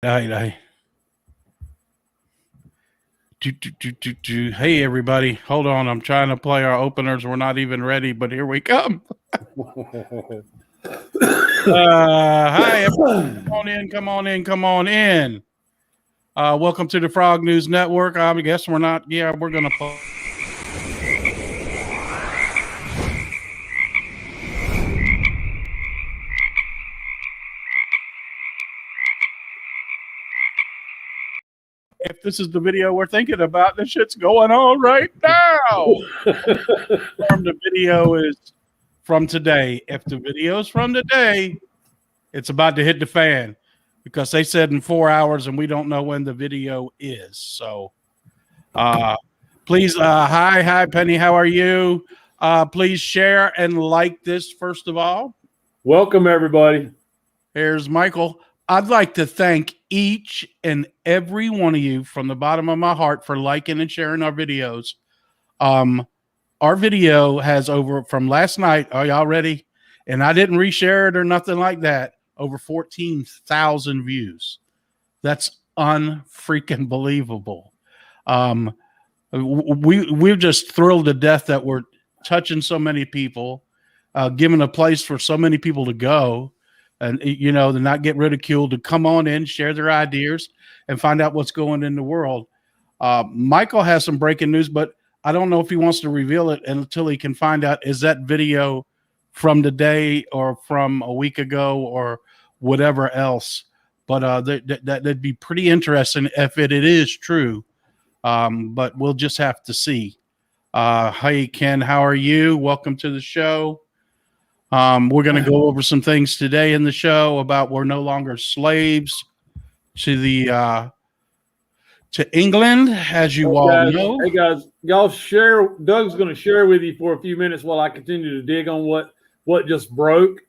I Hey everybody, hold on. I'm trying to play our openers. We're not even ready, but here we come. Hi, everybody. Come on in. Welcome to the Frog News Network. I guess we're not. Yeah, we're gonna play. If this is the video we're thinking about, this shit's going on right now. The video is from today. If the video is from today, it's about to hit the fan because they said in 4 hours and we don't know when the video is. So please, hi, Penny. How are you? Please share and like this first of all. Welcome, everybody. Here's Michael. I'd like to thank each and every one of you from the bottom of my heart for liking and sharing our videos. Our video has over from last night. Are y'all ready? And I didn't reshare it or nothing like that. Over 14,000 views. That's unfreaking believable. We're just thrilled to death that we're touching so many people, giving a place for so many people to go. And, you know, to not get ridiculed, to come on in, share their ideas, and find out what's going in the world. Michael has some breaking news, but I don't know if he wants to reveal it until he can find out, is that video from today or from a week ago or whatever else. But that'd be pretty interesting if it is true. But we'll just have to see. Hey, Ken, how are you? Welcome to the show. We're going to go over some things today in the show about we're no longer slaves to the to England, as you all know. Hey guys, y'all share. Doug's going to share with you for a few minutes while I continue to dig on what just broke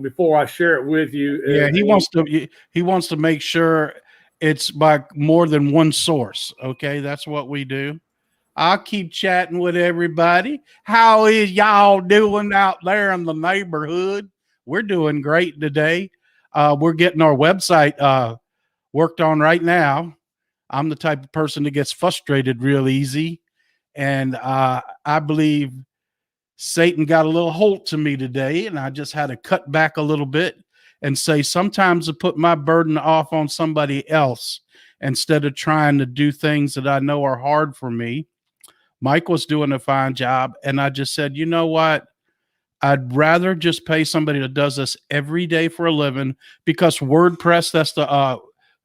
before I share it with you. Yeah, he wants to make sure it's by more than one source. Okay, that's what we do. I'll keep chatting with everybody. How is y'all doing out there in the neighborhood? We're doing great today. We're getting our website worked on right now. I'm the type of person that gets frustrated real easy. And I believe Satan got a little hold to me today, and I just had to cut back a little bit and say sometimes to put my burden off on somebody else instead of trying to do things that I know are hard for me. Mike was doing a fine job, and I just said, you know what? I'd rather just pay somebody that does this every day for a living, because WordPress,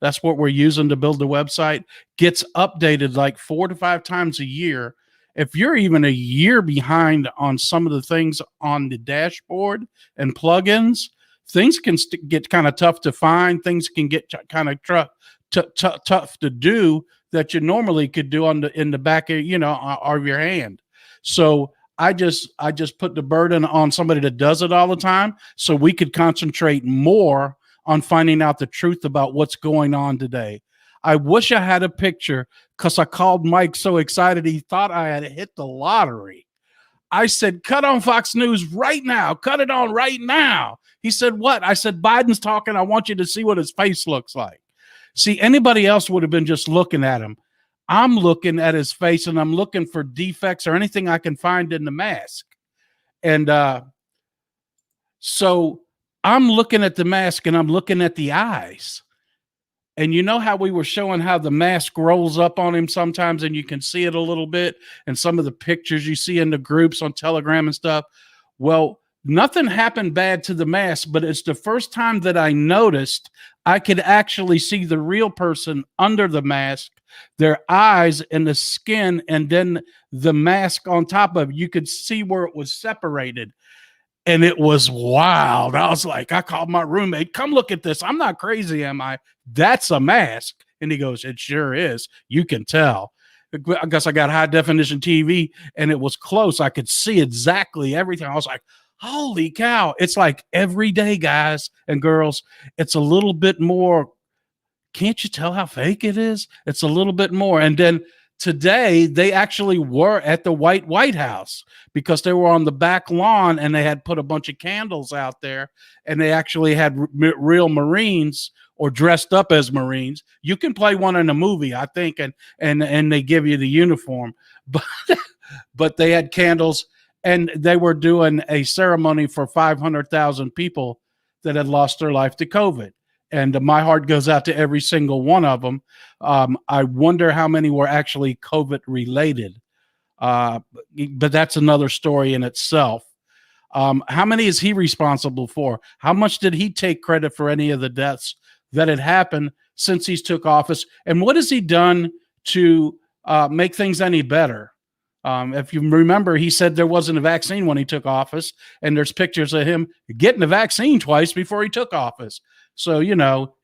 that's what we're using to build the website, gets updated like 4 to 5 times a year. If you're even a year behind on some of the things on the dashboard and plugins, things can get kind of tough to find. Things can get kind of tough to do that you normally could do in the back of, of your hand. So I just put the burden on somebody that does it all the time, so we could concentrate more on finding out the truth about what's going on today. I wish I had a picture, because I called Mike so excited he thought I had hit the lottery. I said, cut on Fox News right now. Cut it on right now. He said, what? I said, Biden's talking. I want you to see what his face looks like. See, anybody else would have been just looking at him. I'm looking at his face, and I'm looking for defects or anything I can find in the mask. And so I'm looking at the mask, and I'm looking at the eyes. And you know how we were showing how the mask rolls up on him sometimes, and you can see it a little bit, and some of the pictures you see in the groups on Telegram and stuff. Well, nothing happened bad to the mask, but it's the first time that I noticed I could actually see the real person under the mask, their eyes and the skin, and then the mask on top of it. You could see where it was separated. And it was wild. I was like, I called my roommate, come look at this. I'm not crazy, am I? That's a mask. And he goes, it sure is. You can tell. I guess I got high definition TV, and it was close. I could see exactly everything. I was like, holy cow. It's like every day, guys and girls, it's a little bit more. Can't you tell how fake it is? It's a little bit more. And then today they actually were at the White House because they were on the back lawn and they had put a bunch of candles out there, and they actually had real Marines or dressed up as Marines. You can play one in a movie, I think, and they give you the uniform, but they had candles, and they were doing a ceremony for 500,000 people that had lost their life to COVID. And my heart goes out to every single one of them. I wonder how many were actually COVID related. But that's another story in itself. How many is he responsible for? How much did he take credit for any of the deaths that had happened since he's took office? And what has he done to make things any better? If you remember, he said there wasn't a vaccine when he took office, and there's pictures of him getting the vaccine twice before he took office. So,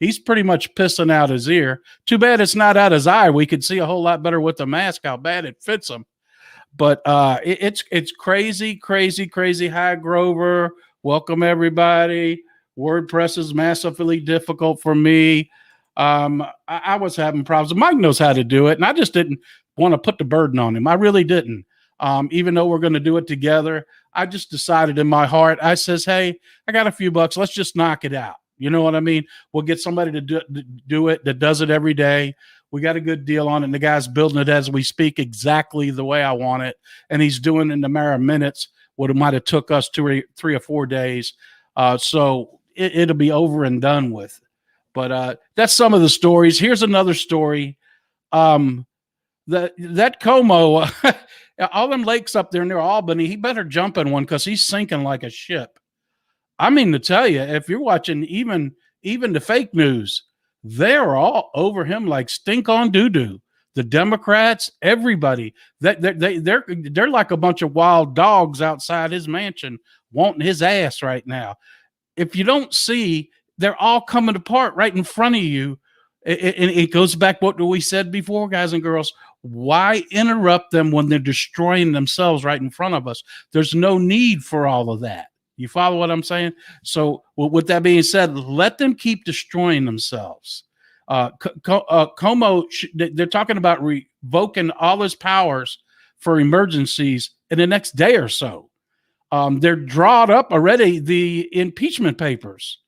he's pretty much pissing out his ear. Too bad it's not out his eye. We could see a whole lot better with the mask how bad it fits him. But it's crazy, crazy, crazy. Hi, Grover. Welcome, everybody. WordPress is massively difficult for me. I was having problems. Mike knows how to do it, and I just didn't want to put the burden on him. I really didn't. Even though we're going to do it together, I just decided in my heart, I says, hey, I got a few bucks. Let's just knock it out. You know what I mean? We'll get somebody to do it that does it every day. We got a good deal on it, and the guy's building it as we speak exactly the way I want it, and he's doing it in a matter of minutes what it might have took us 3 or 4 days. So it'll be over and done with. But that's some of the stories. Here's another story. That Como, all them lakes up there near Albany, he better jump in one because he's sinking like a ship. I mean, to tell you, if you're watching even the fake news, they're all over him like stink on doo-doo. The Democrats, everybody, they're like a bunch of wild dogs outside his mansion wanting his ass right now. If you don't see, they're all coming apart right in front of you. And it goes back what we said before, guys and girls. Why interrupt them when they're destroying themselves right in front of us? There's no need for all of that. You follow what I'm saying? So with that being said, let them keep destroying themselves. Como, they're talking about revoking all his powers for emergencies in the next day or so. They're drawn up already, the impeachment papers.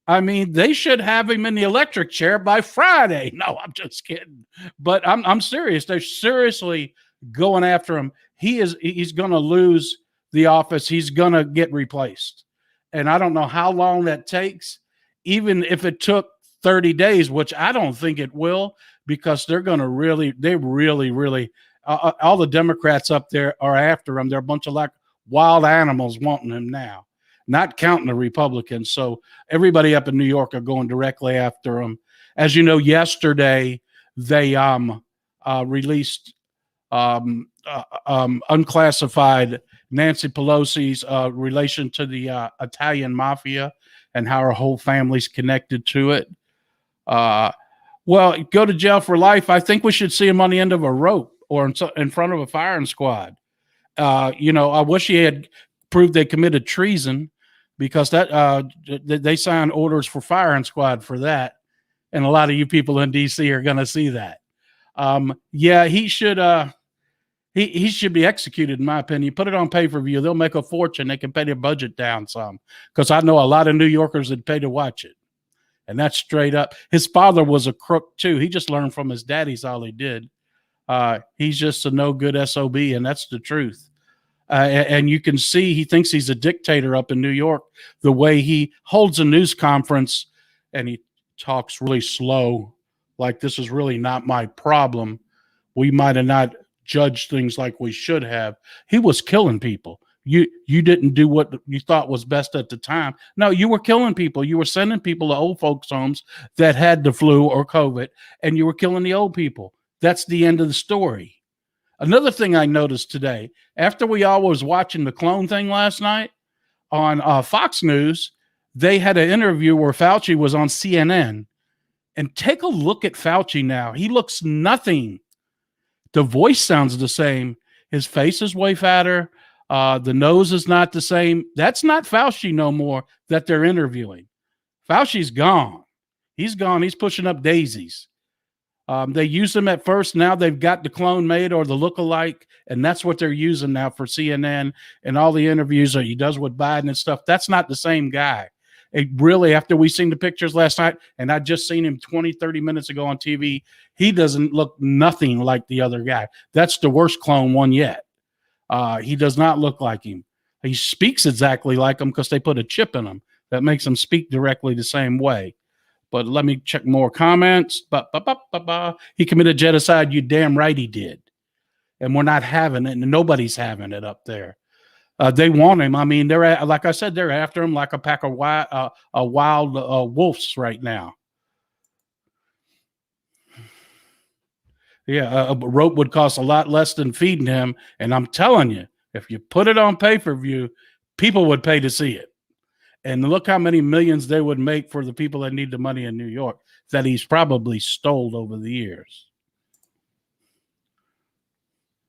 I mean, they should have him in the electric chair by Friday. No, I'm just kidding. But I'm serious. They're seriously going after him. He's going to lose the office. He's going to get replaced. And I don't know how long that takes, even if it took 30 days, which I don't think it will, because they're going to really, all the Democrats up there are after him. They're a bunch of like wild animals wanting him now, not counting the Republicans. So everybody up in New York are going directly after him. As you know, yesterday they released unclassified Nancy Pelosi's relation to the Italian mafia and how her whole family's connected to it. Well, go to jail for life. I think we should see him on the end of a rope or in front of a firing squad. I wish he had proved they committed treason, because that they signed orders for firing squad for that. And a lot of you people in DC are going to see that. He should he should be executed, in my opinion. Put it on pay-per-view. They'll make a fortune. They can pay their budget down some, because I know a lot of New Yorkers that pay to watch it. And that's straight up. His father was a crook too. He just learned from his daddy's all he did. He's just a no good SOB, and that's the truth. And you can see he thinks he's a dictator up in New York, the way he holds a news conference and he talks really slow, like this is really not my problem. We might have not judged things like we should have. He was killing people. You didn't do what you thought was best at the time. No, you were killing people. You were sending people to old folks' homes that had the flu or COVID, and you were killing the old people. That's the end of the story. Another thing I noticed today, after we all was watching the clone thing last night on Fox News, they had an interview where Fauci was on CNN. And take a look at Fauci now. He looks nothing. The voice sounds the same. His face is way fatter. The nose is not the same. That's not Fauci no more that they're interviewing. Fauci's gone. He's gone. He's pushing up daisies. They used him at first. Now they've got the clone made or the look-alike, and that's what they're using now for CNN and all the interviews that he does with Biden and stuff. That's not the same guy. It really, after we seen the pictures last night, and I just seen him 20, 30 minutes ago on TV, he doesn't look nothing like the other guy. That's the worst clone one yet. He does not look like him. He speaks exactly like him because they put a chip in him that makes him speak directly the same way. But let me check more comments. He committed genocide. You damn right he did. And we're not having it, and nobody's having it up there. They want him. I mean, they're like I said, they're after him like a pack of wild wolves right now. Yeah, a rope would cost a lot less than feeding him. And I'm telling you, if you put it on pay-per-view, people would pay to see it. And look how many millions they would make for the people that need the money in New York that he's probably stole over the years.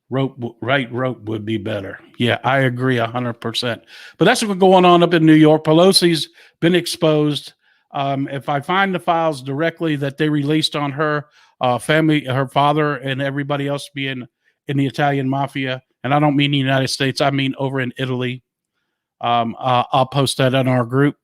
Rope would be better. Yeah, I agree 100%. But that's what's going on up in New York. Pelosi's been exposed. If I find the files directly that they released on her family, her father, and everybody else being in the Italian mafia, and I don't mean the United States, I mean over in Italy. I'll post that on our group.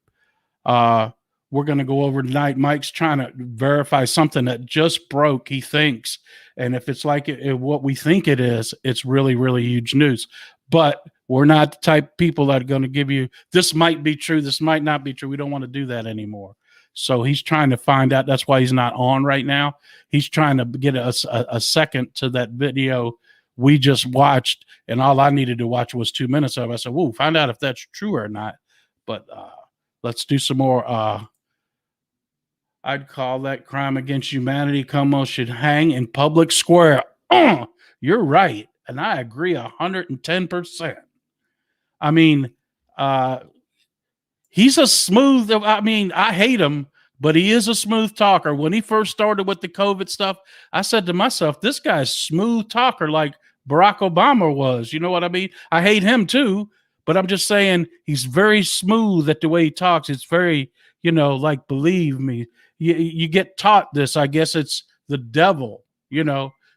We're going to go over tonight. Mike's trying to verify something that just broke, he thinks. And if it's like what we think it is, it's really, really huge news. But we're not the type of people that are going to give you, this might be true, this might not be true. We don't want to do that anymore. So he's trying to find out. That's why he's not on right now. He's trying to get a second to that video we just watched, and all I needed to watch was 2 minutes of it. I said, whoa, find out if that's true or not. But let's do some more. I'd call that crime against humanity. Como should hang in public square. You're right. And I agree 110%. I mean, he's a smooth, I hate him, but he is a smooth talker. When he first started with the COVID stuff, I said to myself, this guy's smooth talker like Barack Obama was. You know what I mean? I hate him too, but I'm just saying he's very smooth at the way he talks. It's very, like, believe me, you get taught this. I guess it's the devil,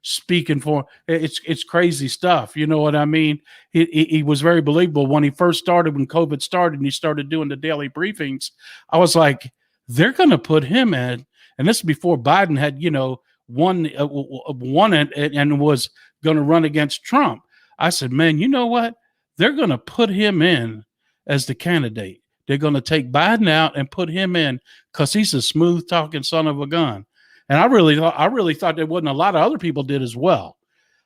speaking for it's crazy stuff. You know what I mean? He was very believable when he first started, when COVID started and he started doing the daily briefings. I was like, they're going to put him in. And this is before Biden had, won it and was going to run against Trump. I said, man, you know what? They're going to put him in as the candidate. They're going to take Biden out and put him in because he's a smooth talking son of a gun. And I really thought there wasn't a lot of other people did as well.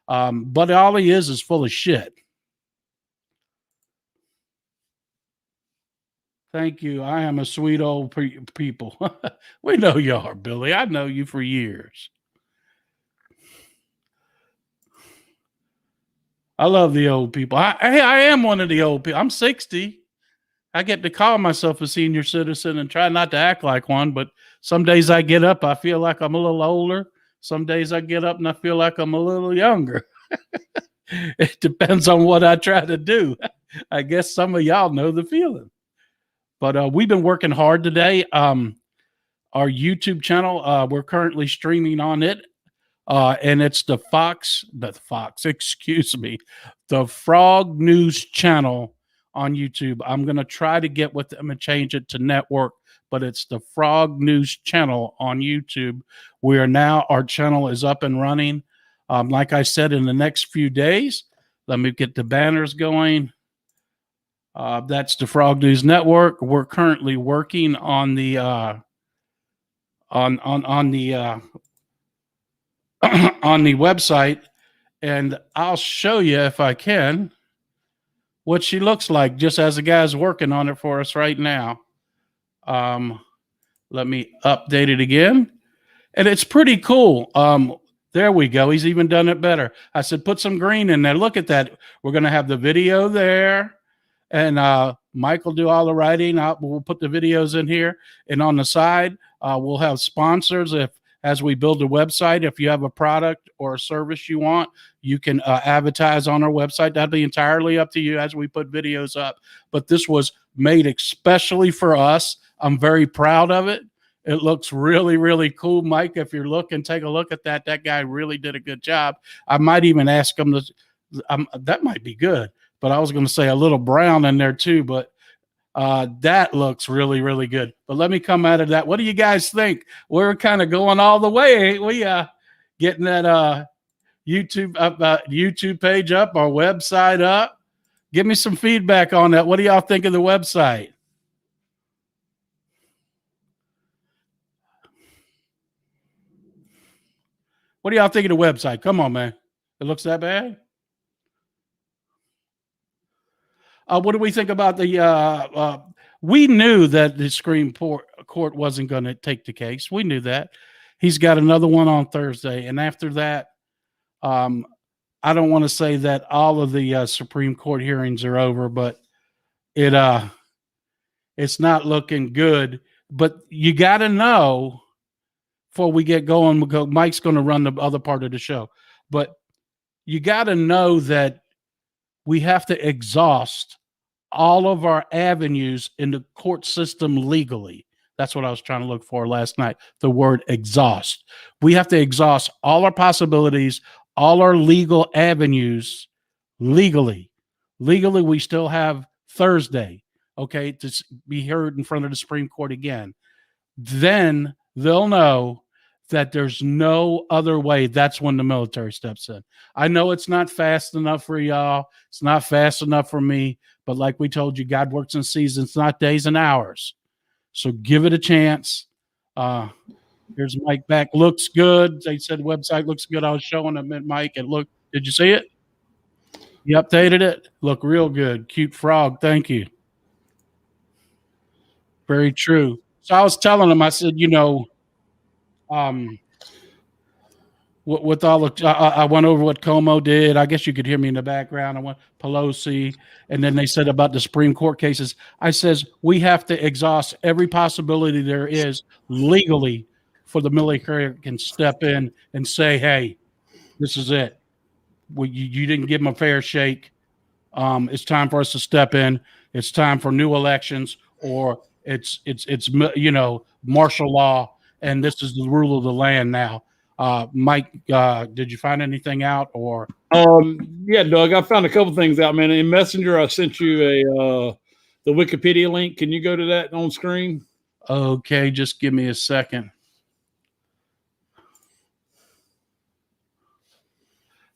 But all he is full of shit. Thank you. I am a sweet old people. We know you are, Billy. I know you for years. I love the old people. I am one of the old people. I'm 60. I get to call myself a senior citizen and try not to act like one, but some days I get up, I feel like I'm a little older. Some days I get up and I feel like I'm a little younger. It depends on what I try to do. I guess some of y'all know the feeling. But we've been working hard today. Our YouTube channel, we're currently streaming on it. And it's the Frog News channel on YouTube. I'm going to try to get with them and change it to network, but it's the Frog News channel on YouTube. Our channel is up and running. Like I said, in the next few days, let me get the banners going. That's the Frog News Network. We're currently working on the on the website, and I'll show you if I can what she looks like just as the guy's working on it for us right now. Let me update it again, and it's pretty cool. There we go. He's even done it better. I said, put some green in there. Look at that. We're going to have the video there, and Mike will do all the writing. We'll put the videos in here, and on the side, we'll have sponsors. As we build a website, if you have a product or a service you want, you can advertise on our website. That'll be entirely up to you as we put videos up. But this was made especially for us. I'm very proud of it. It looks really, really cool, Mike. If you're looking, take a look at that. That guy really did a good job. I might even ask him to. That might be good, but I was going to say a little brown in there too. But that looks really, really good. But let me come out of that. What do you guys think? We're kind of going all the way, ain't we? Getting that YouTube page up, our website up. Give me some feedback on that. What do y'all think of the website? What do y'all think of the website? Come on, man. It looks that bad? What do we think about the we knew that the Supreme Court wasn't going to take the case. We knew that. He's got another one on Thursday. And after that, I don't want to say that all of the Supreme Court hearings are over, but it's not looking good. But you got to know before we get going, Mike's going to run the other part of the show. But you got to know that we have to exhaust all of our avenues in the court system legally. That's what I was trying to look for last night, the word exhaust. We have to exhaust all our possibilities, all our legal avenues legally. Legally, we still have Thursday, okay, to be heard in front of the Supreme Court again. Then they'll know that there's no other way. That's when the military steps in. I know it's not fast enough for y'all. It's not fast enough for me. But like we told you, God works in seasons, not days and hours. So give it a chance. Here's Mike back. Looks good. They said website looks good. I was showing them at Mike. And look, did you see it? You updated it? Look real good. Cute frog. Thank you. Very true. So I was telling him, I said, with all the, I went over what Como did. I guess you could hear me in the background. I went Pelosi, and then they said about the Supreme Court cases. I says we have to exhaust every possibility there is legally for the military can step in and say, "Hey, this is it. You didn't give them a fair shake. It's time for us to step in. It's time for new elections, or it's martial law." And this is the rule of the land now. Mike, did you find anything out? Or yeah, Doug, I found a couple things out, man. In Messenger, I sent you the Wikipedia link. Can you go to that on screen? Okay, just give me a second.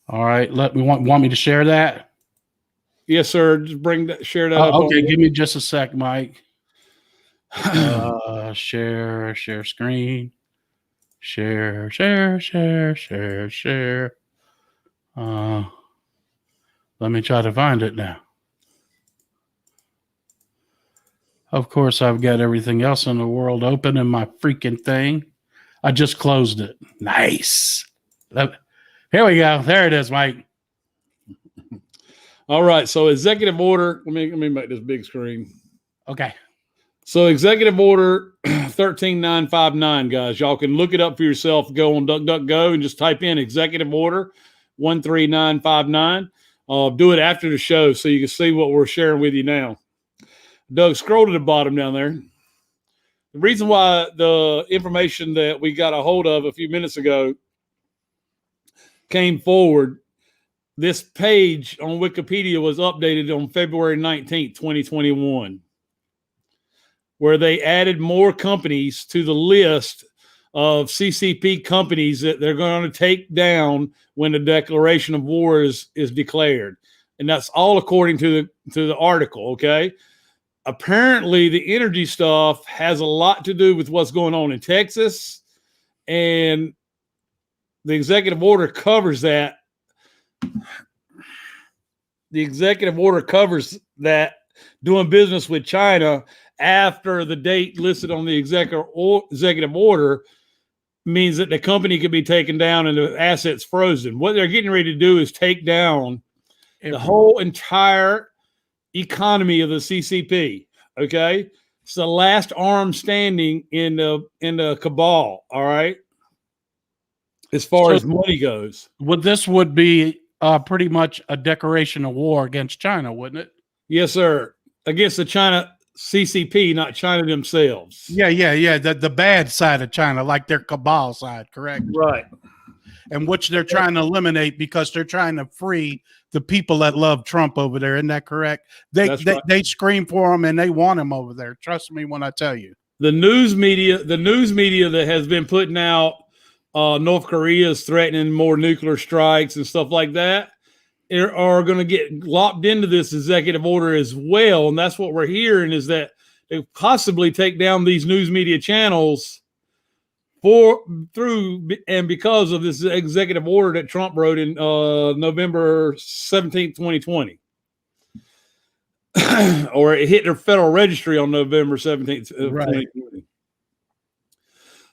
All right, want me to share that? Yes, sir. Just share that up. Okay, give me just a sec, Mike. Share screen. Share. Let me try to find it now. Of course, I've got everything else in the world open in my freaking thing. I just closed it. Nice. Here we go. There it is, Mike. All right. So executive order. Let me make this big screen. Okay. So executive order 13959, guys. Y'all can look it up for yourself. Go on DuckDuckGo and just type in executive order 13959. Do it after the show so you can see what we're sharing with you now. Doug, scroll to the bottom down there. The reason why the information that we got a hold of a few minutes ago came forward, this page on Wikipedia was updated on February 19th, 2021. Where they added more companies to the list of CCP companies that they're going to take down when the declaration of war is declared. And that's all according to the article, okay? Apparently, the energy stuff has a lot to do with what's going on in Texas, and the executive order covers that. The executive order covers that doing business with China after the date listed on the executive order means that the company could be taken down and the assets frozen. What they're getting ready to do is take down the whole entire economy of the CCP. Okay, it's the last arm standing in the cabal. All right, as far as money goes. This would be pretty much a declaration of war against China, wouldn't it? Yes, sir. Against the China CCP, not China themselves. Yeah. The bad side of China, like their cabal side, correct? Right. And which they're trying to eliminate because they're trying to free the people that love Trump over there. Isn't that correct? They scream for him and they want him over there. Trust me when I tell you. The news media that has been putting out North Korea is threatening more nuclear strikes and stuff like that are going to get locked into this executive order as well. And that's what we're hearing, is that they possibly take down these news media channels because of this executive order that Trump wrote in November 17th, 2020. Or it hit their federal registry on November 17th, 2020.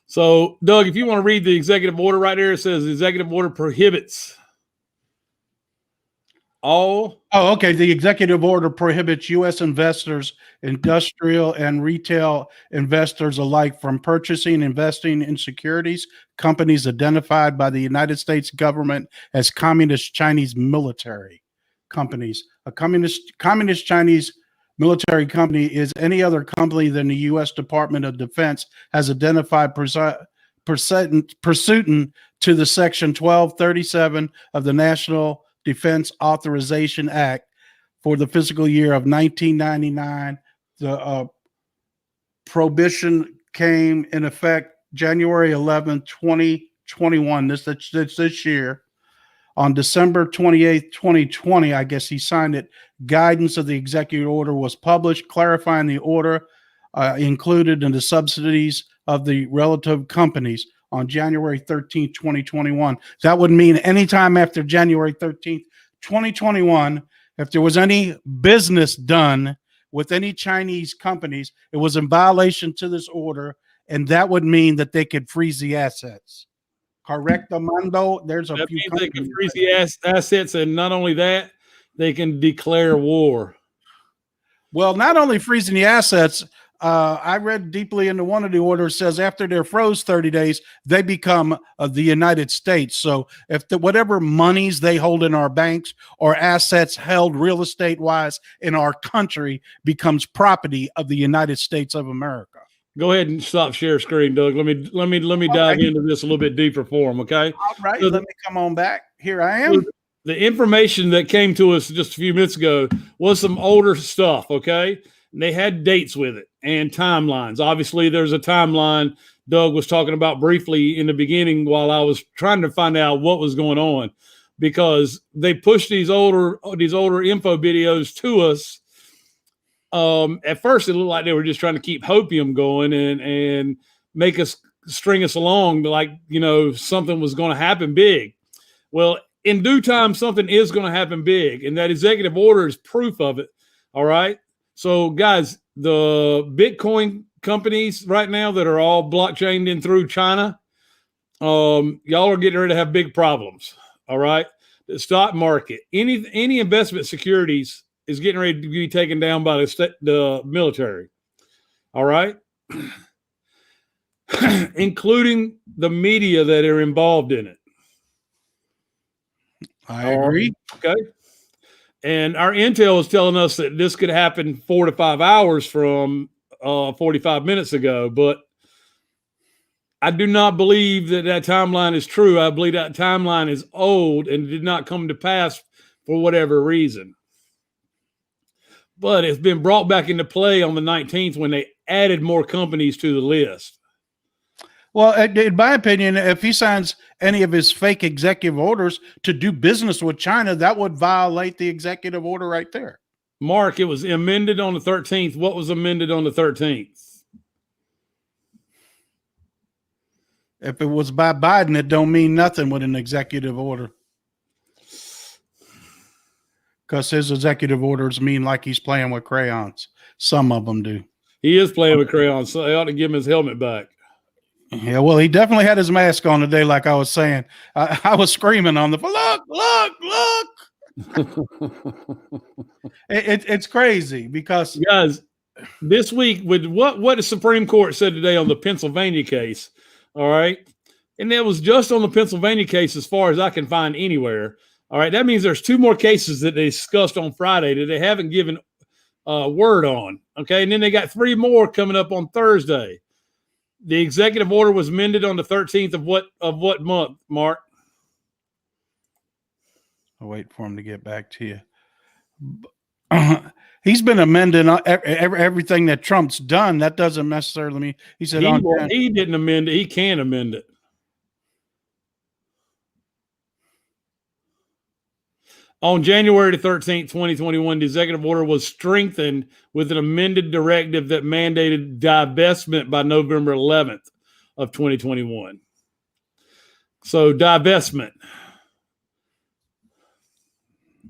So, Doug, if you want to read the executive order right there, it says the executive order prohibits all. Oh, okay. The executive order prohibits U.S. investors, industrial and retail investors alike, from purchasing and investing in securities companies identified by the United States government as communist Chinese military companies. A communist Chinese military company is any other company than the U.S. Department of Defense has identified pursuant to the Section 1237 of the National Defense Authorization Act for the fiscal year of 1999. The prohibition came in effect January 11, 2021. This year. On December 28th, 2020, I guess he signed it. Guidance of the executive order was published, clarifying the order included in the subsidies of the relative companies on January 13th, 2021. That would mean anytime after January 13th, 2021, if there was any business done with any Chinese companies, it was in violation to this order, and that would mean that they could freeze the assets. Correct, Armando? There's a few. They can freeze the assets, and not only that, they can declare war. Well, not only freezing the assets, I read deeply into one of the orders, says after they're froze 30 days, they become the United States. So if whatever monies they hold in our banks or assets held real estate wise in our country becomes property of the United States of America. Go ahead and stop share screen, Doug. Let me dive into this a little bit deeper for them, okay? All right, so let me come on back. Here I am. The information that came to us just a few minutes ago was some older stuff, okay? And they had dates with it and timelines. Obviously, there's a timeline Doug was talking about briefly in the beginning while I was trying to find out what was going on, because they pushed these older info videos to us. At first, it looked like they were just trying to keep hopium going and make us string us along, like, you know, something was going to happen big. Well, in due time, something is going to happen big, and that executive order is proof of it. All right. So, guys, the Bitcoin companies right now that are all blockchained in through China, y'all are getting ready to have big problems. All right. The stock market, any investment securities is getting ready to be taken down by the military. All right. Including the media that are involved in it. I agree. Okay. And our intel is telling us that this could happen 4 to 5 hours from 45 minutes ago. But I do not believe that timeline is true. I believe that timeline is old and did not come to pass for whatever reason. But it's been brought back into play on the 19th when they added more companies to the list. Well, in my opinion, if he signs any of his fake executive orders to do business with China, that would violate the executive order right there. Mark, it was amended on the 13th. What was amended on the 13th? If it was by Biden, it don't mean nothing with an executive order. Because his executive orders mean like he's playing with crayons. Some of them do. He is playing with crayons, so they ought to give him his helmet back. Yeah, well, he definitely had his mask on today, like I was saying. I was screaming on the look. It's crazy because, guys, this week with what the Supreme Court said today on the Pennsylvania case, all right, and that was just on the Pennsylvania case as far as I can find anywhere. All right, that means there's 2 more cases that they discussed on Friday that they haven't given word on. Okay, and then they got 3 more coming up on Thursday. The executive order was amended on the 13th of what month, Mark? I'll wait for him to get back to you. He's been amending everything that Trump's done. That doesn't necessarily mean he said he didn't amend it. He can amend it. On January 13th, 2021, the executive order was strengthened with an amended directive that mandated divestment by November 11th of 2021. So divestment.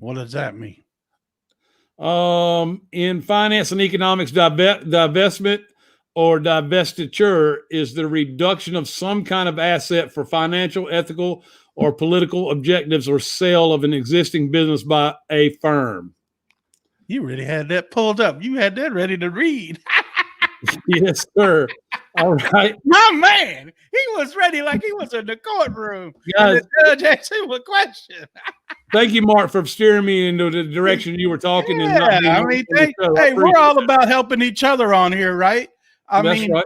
What does that mean? In finance and economics, divestment or divestiture is the reduction of some kind of asset for financial, ethical, or political objectives or sale of an existing business by a firm. You really had that pulled up. You had that ready to read. Yes, sir. All right. My man, he was ready like he was in the courtroom. Guys, and the judge asked him a question. Thank you, Mark, for steering me into the direction you were talking. Yeah, and not being I mean, hey, we're all about helping each other on here, right? That's right.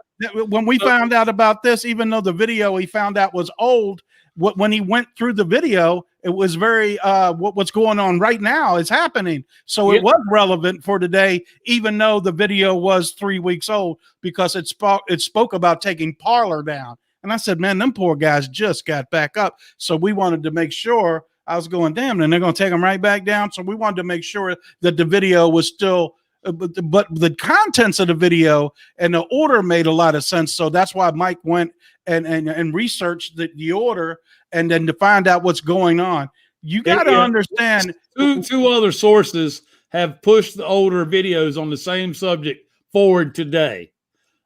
When we found out about this, even though the video he found out was old, when he went through the video, it was very what's going on right now is happening. So it was relevant for today, even though the video was 3 weeks old, because it spoke about taking Parler down. And I said, man, them poor guys just got back up. So we wanted to make sure. I was going, damn, and they're going to take them right back down. So we wanted to make sure that the video was still, but the contents of the video and the order made a lot of sense. So that's why Mike went and researched the order and then to find out what's going on. You got to understand. Two other sources have pushed the older videos on the same subject forward today.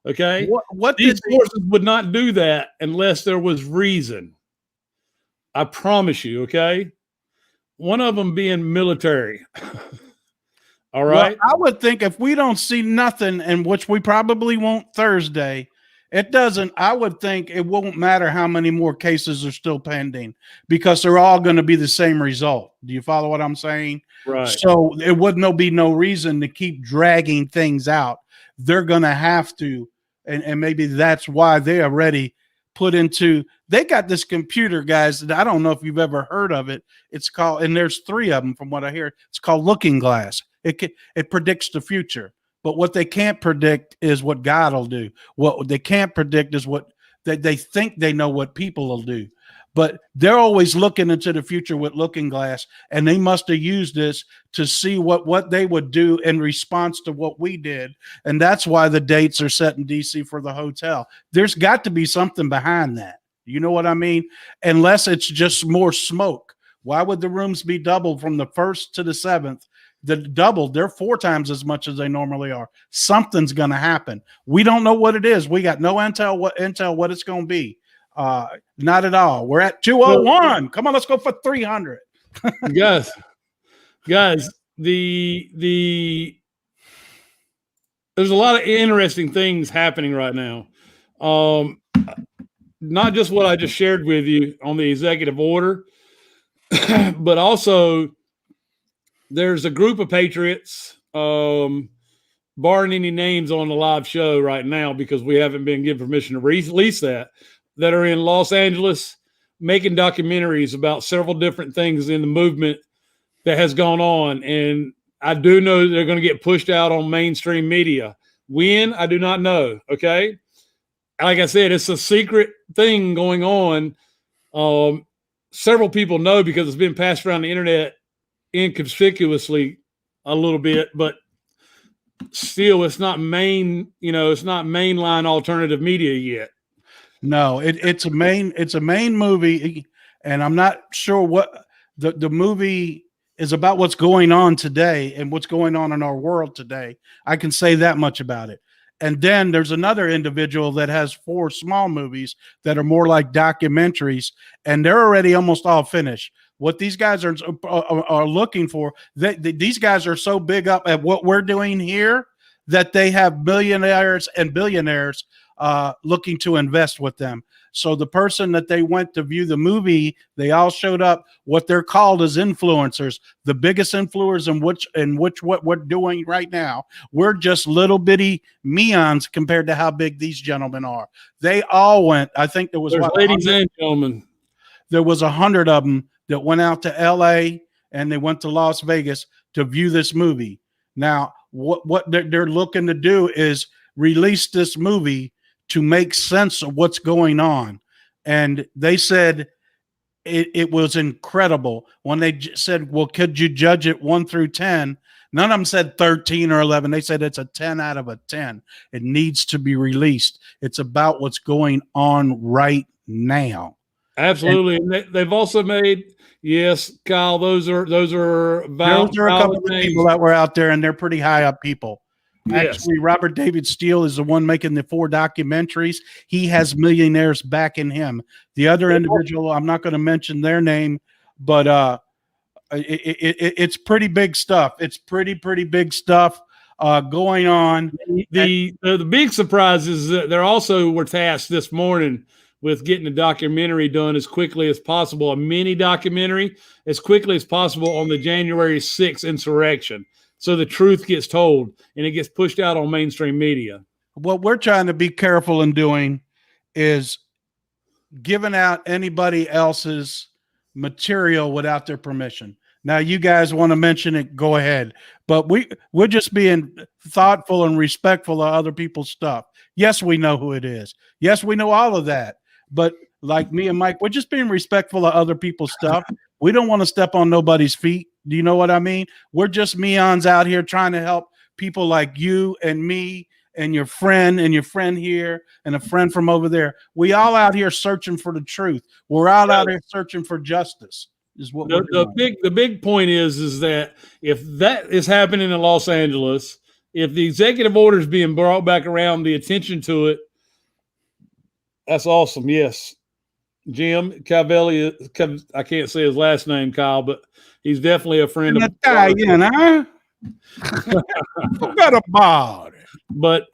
Okay. These sources would not do that unless there was reason. I promise you, okay? One of them being military. All right? Well, I would think if we don't see nothing, and which we probably won't Thursday, I would think it won't matter how many more cases are still pending because they're all going to be the same result. Do you follow what I'm saying? Right. So it would be no reason to keep dragging things out. They're going to have to, and maybe that's why they already put into, they got this computer, guys, that I don't know if you've ever heard of it. It's called, and there's 3 of them from what I hear. It's called Looking Glass. It predicts the future, but what they can't predict is what God will do. What they can't predict is what they think they know what people will do, but they're always looking into the future with Looking Glass, and they must have used this to see what they would do in response to what we did. And that's why the dates are set in DC for the hotel. There's got to be something behind that. You know what I mean? Unless it's just more smoke. Why would the rooms be doubled from the 1st to the 7th? They're 4 times as much as they normally are. Something's going to happen. We don't know what it is. We got no intel what it's going to be. Not at all. We're at 201. Come on, let's go for 300. guys, there's a lot of interesting things happening right now. Not just what I just shared with you on the executive order, but also there's a group of patriots, barring any names on the live show right now, because we haven't been given permission to release that are in Los Angeles making documentaries about several different things in the movement that has gone on. And I do know they're going to get pushed out on mainstream media. When? I do not know. Okay. Like I said, it's a secret thing going on. Several people know because it's been passed around the internet inconspicuously a little bit, but still it's not mainline alternative media yet. No, it's a main movie, and I'm not sure what the movie is about. What's going on today and what's going on in our world today. I can say that much about it. And then there's another individual that has 4 small movies that are more like documentaries, and they're already almost all finished. What these guys are looking for, these guys are so big up at what we're doing here that they have millionaires and billionaires looking to invest with them. So the person that they went to view the movie, they all showed up. What they're called as influencers, the biggest influencers in which what we're doing right now. We're just little bitty meons compared to how big these gentlemen are. They all went. I think there was ladies and gentlemen. There was 100 of them that went out to L.A. and they went to Las Vegas to view this movie. Now, what they're looking to do is release this movie to make sense of what's going on. And they said it was incredible. When they said, well, could you judge it 1 through 10? None of them said 13 or 11. They said it's a 10 out of a 10. It needs to be released. It's about what's going on right now. Absolutely. And they've also made, yes, Kyle, those are a couple of people that were out there, and they're pretty high up people. Yes. Actually, Robert David Steele is the one making the 4 documentaries. He has millionaires backing him. The other individual, I'm not going to mention their name, but it's pretty big stuff. It's pretty big stuff going on. The big surprise is that they also were tasked this morning with getting a documentary done as quickly as possible, a mini documentary as quickly as possible on the January 6th insurrection. So the truth gets told and it gets pushed out on mainstream media. What we're trying to be careful in doing is giving out anybody else's material without their permission. Now, you guys want to mention it, go ahead. But we're just being thoughtful and respectful of other people's stuff. Yes, we know who it is. Yes, we know all of that. But like me and Mike, we're just being respectful of other people's stuff. We don't want to step on nobody's feet. Do you know what I mean? We're just meons out here trying to help people like you and me and your friend here and a friend from over there. We all out here searching for the truth. We're all out here searching for justice. Is what the big point is that if that is happening in Los Angeles, if the executive order is being brought back around, the attention to it, that's awesome. Yes. Jim Cavelli, I can't say his last name, Kyle, but he's definitely a friend of Italian, huh? Forgot about it. But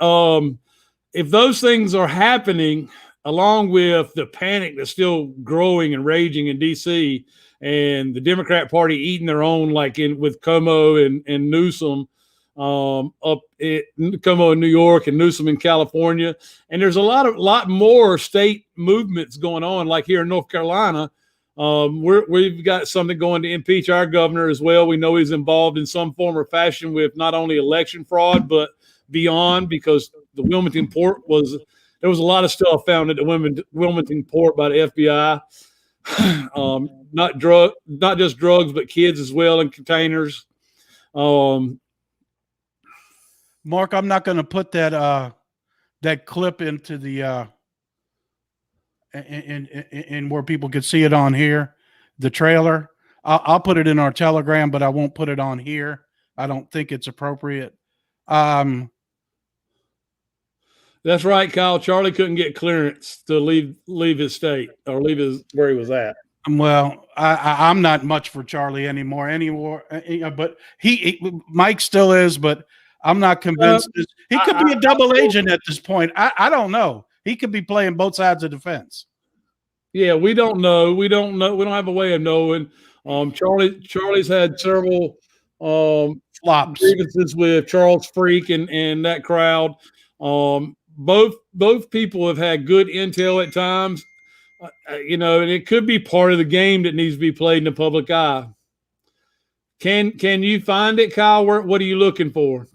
if those things are happening, along with the panic that's still growing and raging in D.C., and the Democrat Party eating their own, like with Cuomo and Newsom, Cuomo in New York and Newsom in California, and there's a lot more state movements going on, like here in North Carolina. We've got something going to impeach our governor as well. We know he's involved in some form or fashion with not only election fraud but beyond, because the Wilmington port there was a lot of stuff found at the Wilmington port by the FBI. Not just drugs, but kids as well in containers. Mark, I'm not going to put that clip into the in where people can see it on here, the trailer. I'll put it in our Telegram, but I won't put it on here. I don't think it's appropriate. That's right, Kyle. Charlie couldn't get clearance to leave his state or leave where he was at. Well, I'm not much for Charlie anymore, but Mike still is, but I'm not convinced. He could be a double agent at this point. I don't know. He could be playing both sides of the fence. Yeah, we don't know. We don't know. We don't have a way of knowing. Charlie's had several flops grievances with Charles Freak and that crowd. Both people have had good intel at times, and it could be part of the game that needs to be played in the public eye. Can you find it, Kyle? What are you looking for?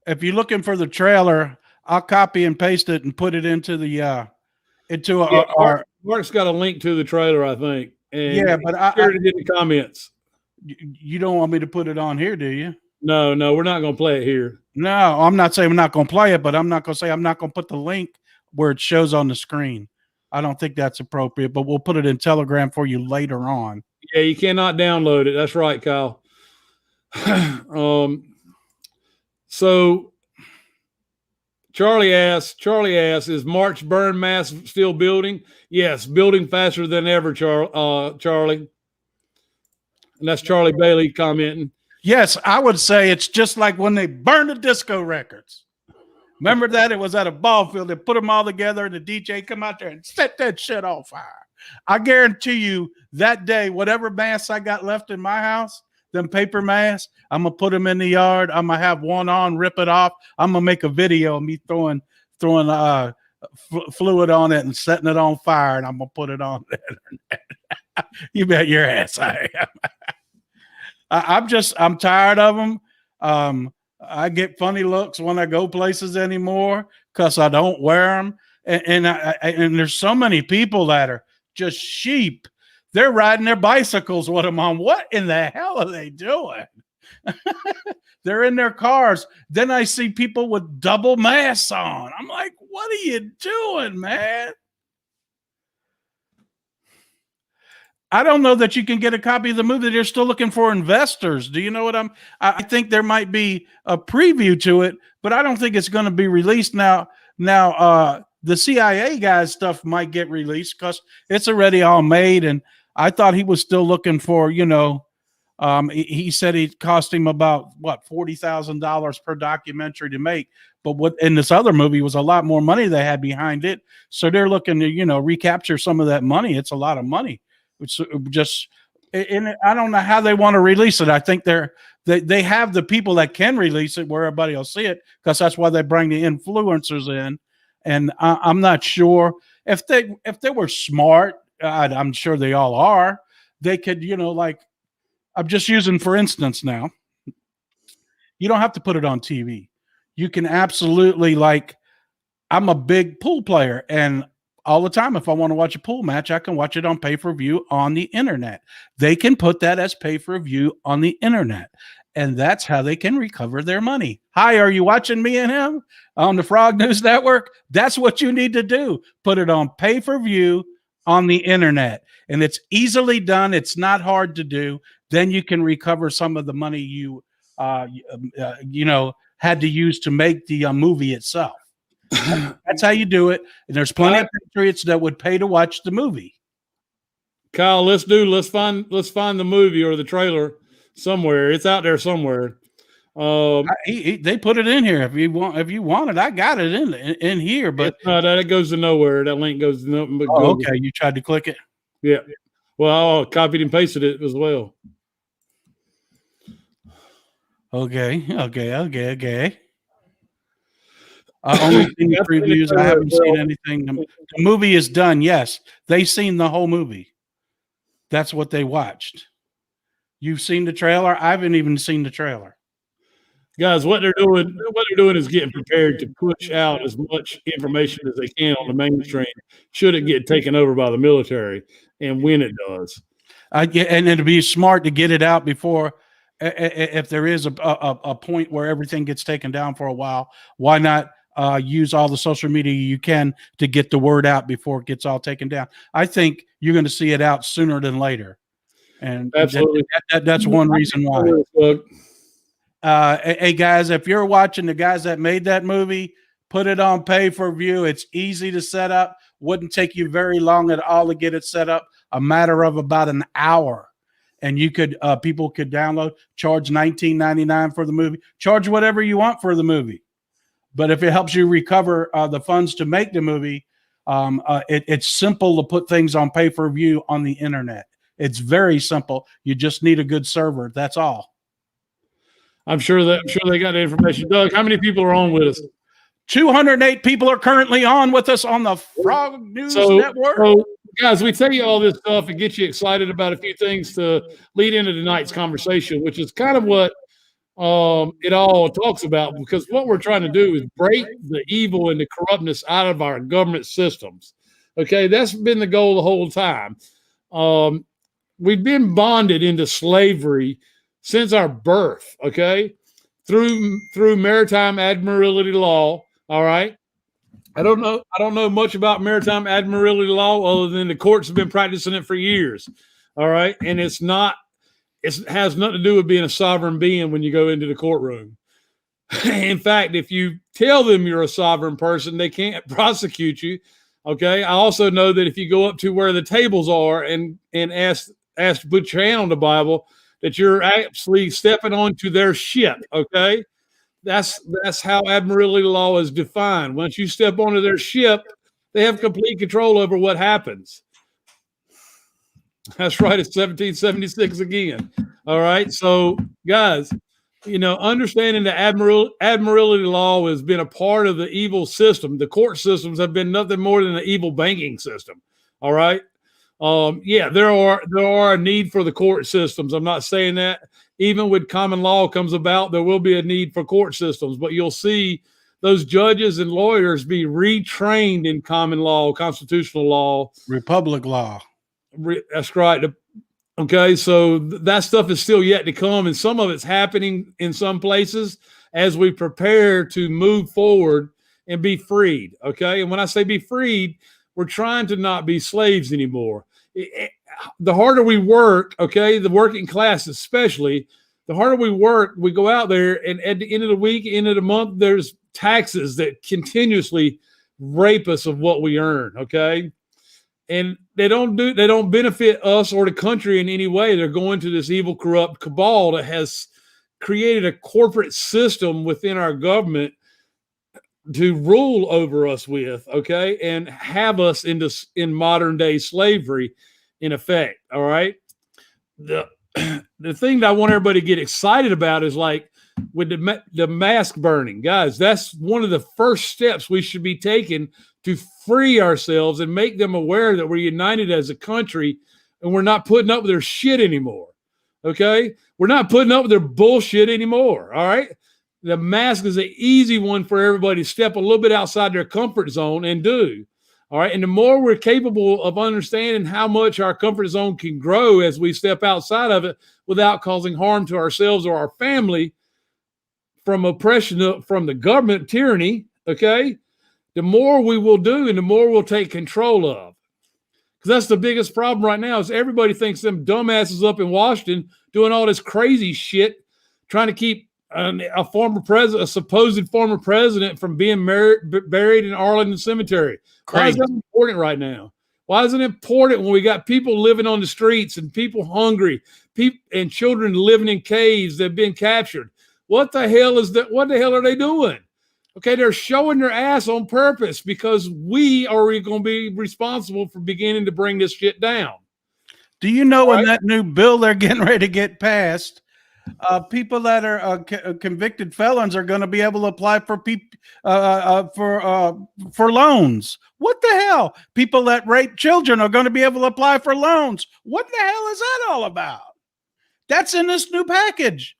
If you're looking for the trailer, I'll copy and paste it and put it into the our. Mark's got a link to the trailer, I think. And yeah, but I shared it in the comments. You don't want me to put it on here, do you? No, we're not going to play it here. No, I'm not saying we're not going to play it, but I'm not going to say I'm not going to put the link where it shows on the screen. I don't think that's appropriate, but we'll put it in Telegram for you later on. Yeah, you cannot download it. That's right, Kyle. So Charlie asks, is March burn mass still building? Yes, building faster than ever, Charlie. And that's Charlie Bailey commenting. Yes, I would say it's just like when they burned the disco records. Remember that? It was at a ball field. They put them all together and the DJ come out there and set that shit on fire. I guarantee you that day, whatever masks I got left in my house, them paper masks, I'm going to put them in the yard. I'm going to have one on, rip it off. I'm going to make a video of me throwing fluid on it and setting it on fire, and I'm going to put it on the internet. You bet your ass I am. I'm tired of them. I get funny looks when I go places anymore because I don't wear them. And there's so many people that are just sheep. They're riding their bicycles with them on. What in the hell are they doing? They're in their cars. Then I see people with double masks on. I'm like, what are you doing, man? I don't know that you can get a copy of the movie. They're still looking for investors. Do you know what I think there might be a preview to it, but I don't think it's going to be released now. The CIA guy's stuff might get released because it's already all made. And I thought he was still looking for, he said it cost him about $40,000 per documentary to make. But what in this other movie was a lot more money they had behind it. So they're looking to, recapture some of that money. It's a lot of money. And I don't know how they want to release it. I think they have the people that can release it where everybody will see it because that's why they bring the influencers in. And I'm not sure if they were smart. I'm sure they all are. They could, I'm just using for instance now. You don't have to put it on TV. You can absolutely I'm a big pool player and all the time, if I want to watch a pool match, I can watch it on pay-per-view on the internet. They can put that as pay-per-view on the internet, and that's how they can recover their money. Hi, are you watching me and him on the Frog News Network? That's what you need to do. Put it on pay-per-view on the internet, and it's easily done. It's not hard to do. Then you can recover some of the money you had to use to make the movie itself. That's how you do it. And there's plenty of patriots that would pay to watch the movie. Kyle, let's find the movie or the trailer somewhere. It's out there somewhere. They put it in here. If you want it, I got it in here. But that goes to nowhere. That link goes to nothing but Google. Okay. You tried to click it. Yeah. Well, I copied and pasted it as well. Okay. I only seen the previews. I haven't seen anything. The movie is done. Yes, they seen the whole movie. That's what they watched. You've seen the trailer. I haven't even seen the trailer. Guys, what they're doing is getting prepared to push out as much information as they can on the mainstream. Should it get taken over by the military, and when it does, and it'd be smart to get it out before. If there is a point where everything gets taken down for a while, why not? Use all the social media you can to get the word out before it gets all taken down. I think you're going to see it out sooner than later. And absolutely, that's one reason why. Hey guys, if you're watching the guys that made that movie, put it on pay-per-view. It's easy to set up. Wouldn't take you very long at all to get it set up. A matter of about an hour. And you could, people could download, charge $19.99 for the movie, charge whatever you want for the movie. But if it helps you recover the funds to make the movie, it's simple to put things on pay-per-view on the internet. It's very simple. You just need a good server. That's all. I'm sure they got the information. Doug, how many people are on with us? 208 people are currently on with us on the Frog News Network. So, guys, we tell you all this stuff and get you excited about a few things to lead into tonight's conversation, which is kind of what it all talks about, because what we're trying to do is break the evil and the corruptness out of our government systems. Okay, that's been the goal the whole time. We've been bonded into slavery since our birth, okay, through maritime admiralty law. All right. I don't know much about maritime admiralty law other than the courts have been practicing it for years. All right. And it has nothing to do with being a sovereign being when you go into the courtroom. In fact, if you tell them you're a sovereign person, they can't prosecute you. Okay. I also know that if you go up to where the tables are and ask to put your hand on the Bible, that you're actually stepping onto their ship. Okay. That's how admiralty law is defined. Once you step onto their ship, they have complete control over what happens. That's right. It's 1776 again. All right. So, guys, understanding the admiralty law has been a part of the evil system. The court systems have been nothing more than an evil banking system. All right. Yeah, there are a need for the court systems. I'm not saying that. Even when common law comes about, there will be a need for court systems, but you'll see those judges and lawyers be retrained in common law, constitutional law, republic law. That's right. Okay, so that stuff is still yet to come, and some of it's happening in some places as we prepare to move forward and be freed. Okay, and when I say be freed, we're trying to not be slaves anymore. The harder we work, okay, the working class especially, the harder we work, we go out there, and at the end of the week, end of the month, there's taxes that continuously rape us of what we earn, okay? And they don't benefit us or the country in any way. They're going to this evil, corrupt cabal that has created a corporate system within our government to rule over us with, okay, and have us in modern day slavery, in effect. All right. The thing that I want everybody to get excited about is like with the mask burning, guys. That's one of the first steps we should be taking to free ourselves and make them aware that we're united as a country and we're not putting up with their shit anymore. Okay, we're not putting up with their bullshit anymore. All right. The mask is an easy one for everybody to step a little bit outside their comfort zone and do. All right. And the more we're capable of understanding how much our comfort zone can grow as we step outside of it without causing harm to ourselves or our family from oppression from the government tyranny, okay, the more we will do and the more we'll take control of. Because that's the biggest problem right now is everybody thinks them dumbasses up in Washington doing all this crazy shit, trying to keep a former president, a supposed former president, from being buried in Arlington Cemetery. Why is that important right now? Why is it important when we got people living on the streets and people hungry, and children living in caves that have been captured? What the hell is that? What the hell are they doing? Okay, they're showing their ass on purpose because we are going to be responsible for beginning to bring this shit down. Do you know in that new bill they're getting ready to get passed, people that are convicted felons are going to be able to apply for loans? What the hell? People that rape children are going to be able to apply for loans. What the hell is that all about? That's in this new package.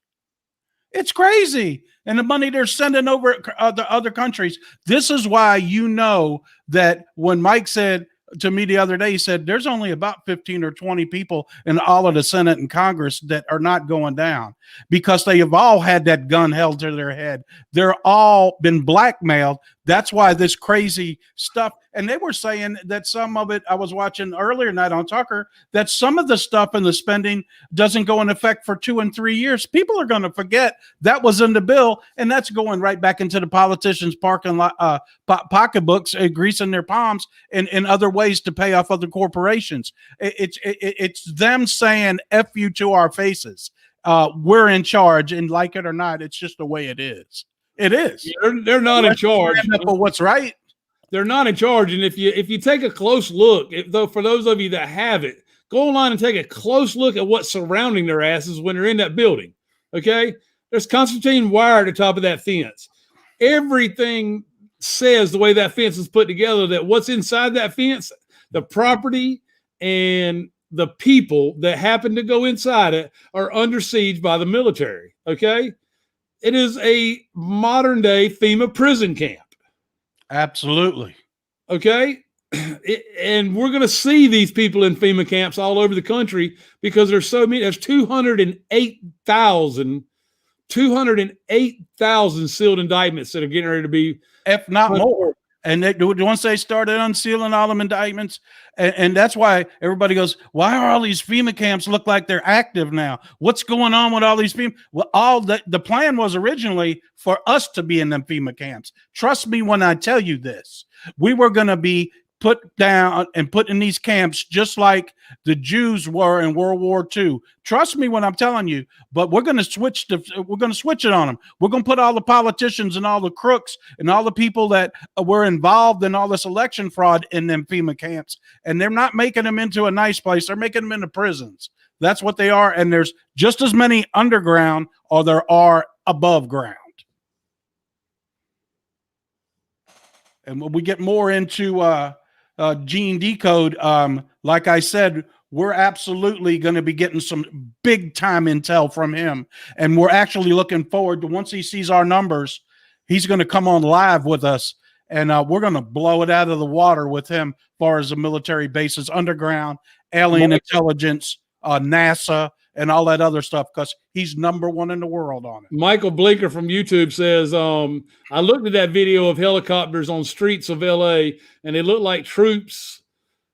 It's crazy. And the money they're sending over other countries. This is why that when Mike said to me the other day, he said, there's only about 15 or 20 people in all of the Senate and Congress that are not going down because they have all had that gun held to their head. They're all been blackmailed. That's why this crazy stuff. And they were saying that some of it, I was watching earlier tonight on Tucker, that some of the stuff in the spending doesn't go in effect for 2 and 3 years. People are going to forget that was in the bill, and that's going right back into the politicians' pocketbooks, greasing their palms and other ways to pay off other corporations. It's them saying F you to our faces. We're in charge, and like it or not, it's just the way it is. It is. They're not in charge. For what's right. They're not in charge. And if you take a close look, for those of you that have it, go online and take a close look at what's surrounding their asses when they're in that building. Okay? There's concertina wire at the top of that fence. Everything says the way that fence is put together that what's inside that fence, the property and the people that happen to go inside it are under siege by the military. Okay? It is a modern day FEMA prison camp. Absolutely. Okay. And we're going to see these people in FEMA camps all over the country because there's so many. There's 208,000 sealed indictments that are getting ready to be, if not more. And once they started unsealing all them indictments, and that's why everybody goes, why are all these FEMA camps look like they're active now? What's going on with all these FEMA? Well, the plan was originally for us to be in them FEMA camps. Trust me when I tell you this. We were going to be put down and put in these camps just like the Jews were in World War II. Trust me when I'm telling you, but we're going to switch it on them. We're going to put all the politicians and all the crooks and all the people that were involved in all this election fraud in them FEMA camps. And they're not making them into a nice place. They're making them into prisons. That's what they are. And there's just as many underground or there are above ground. And when we get more into Gene Decode, like I said, we're absolutely going to be getting some big time intel from him. And we're actually looking forward to, once he sees our numbers, he's going to come on live with us. And we're going to blow it out of the water with him as far as the military bases, underground, alien intelligence, NASA, and all that other stuff, because he's #1 in the world on it. Michael Blinker from YouTube says, I looked at that video of helicopters on streets of LA and they looked like troops.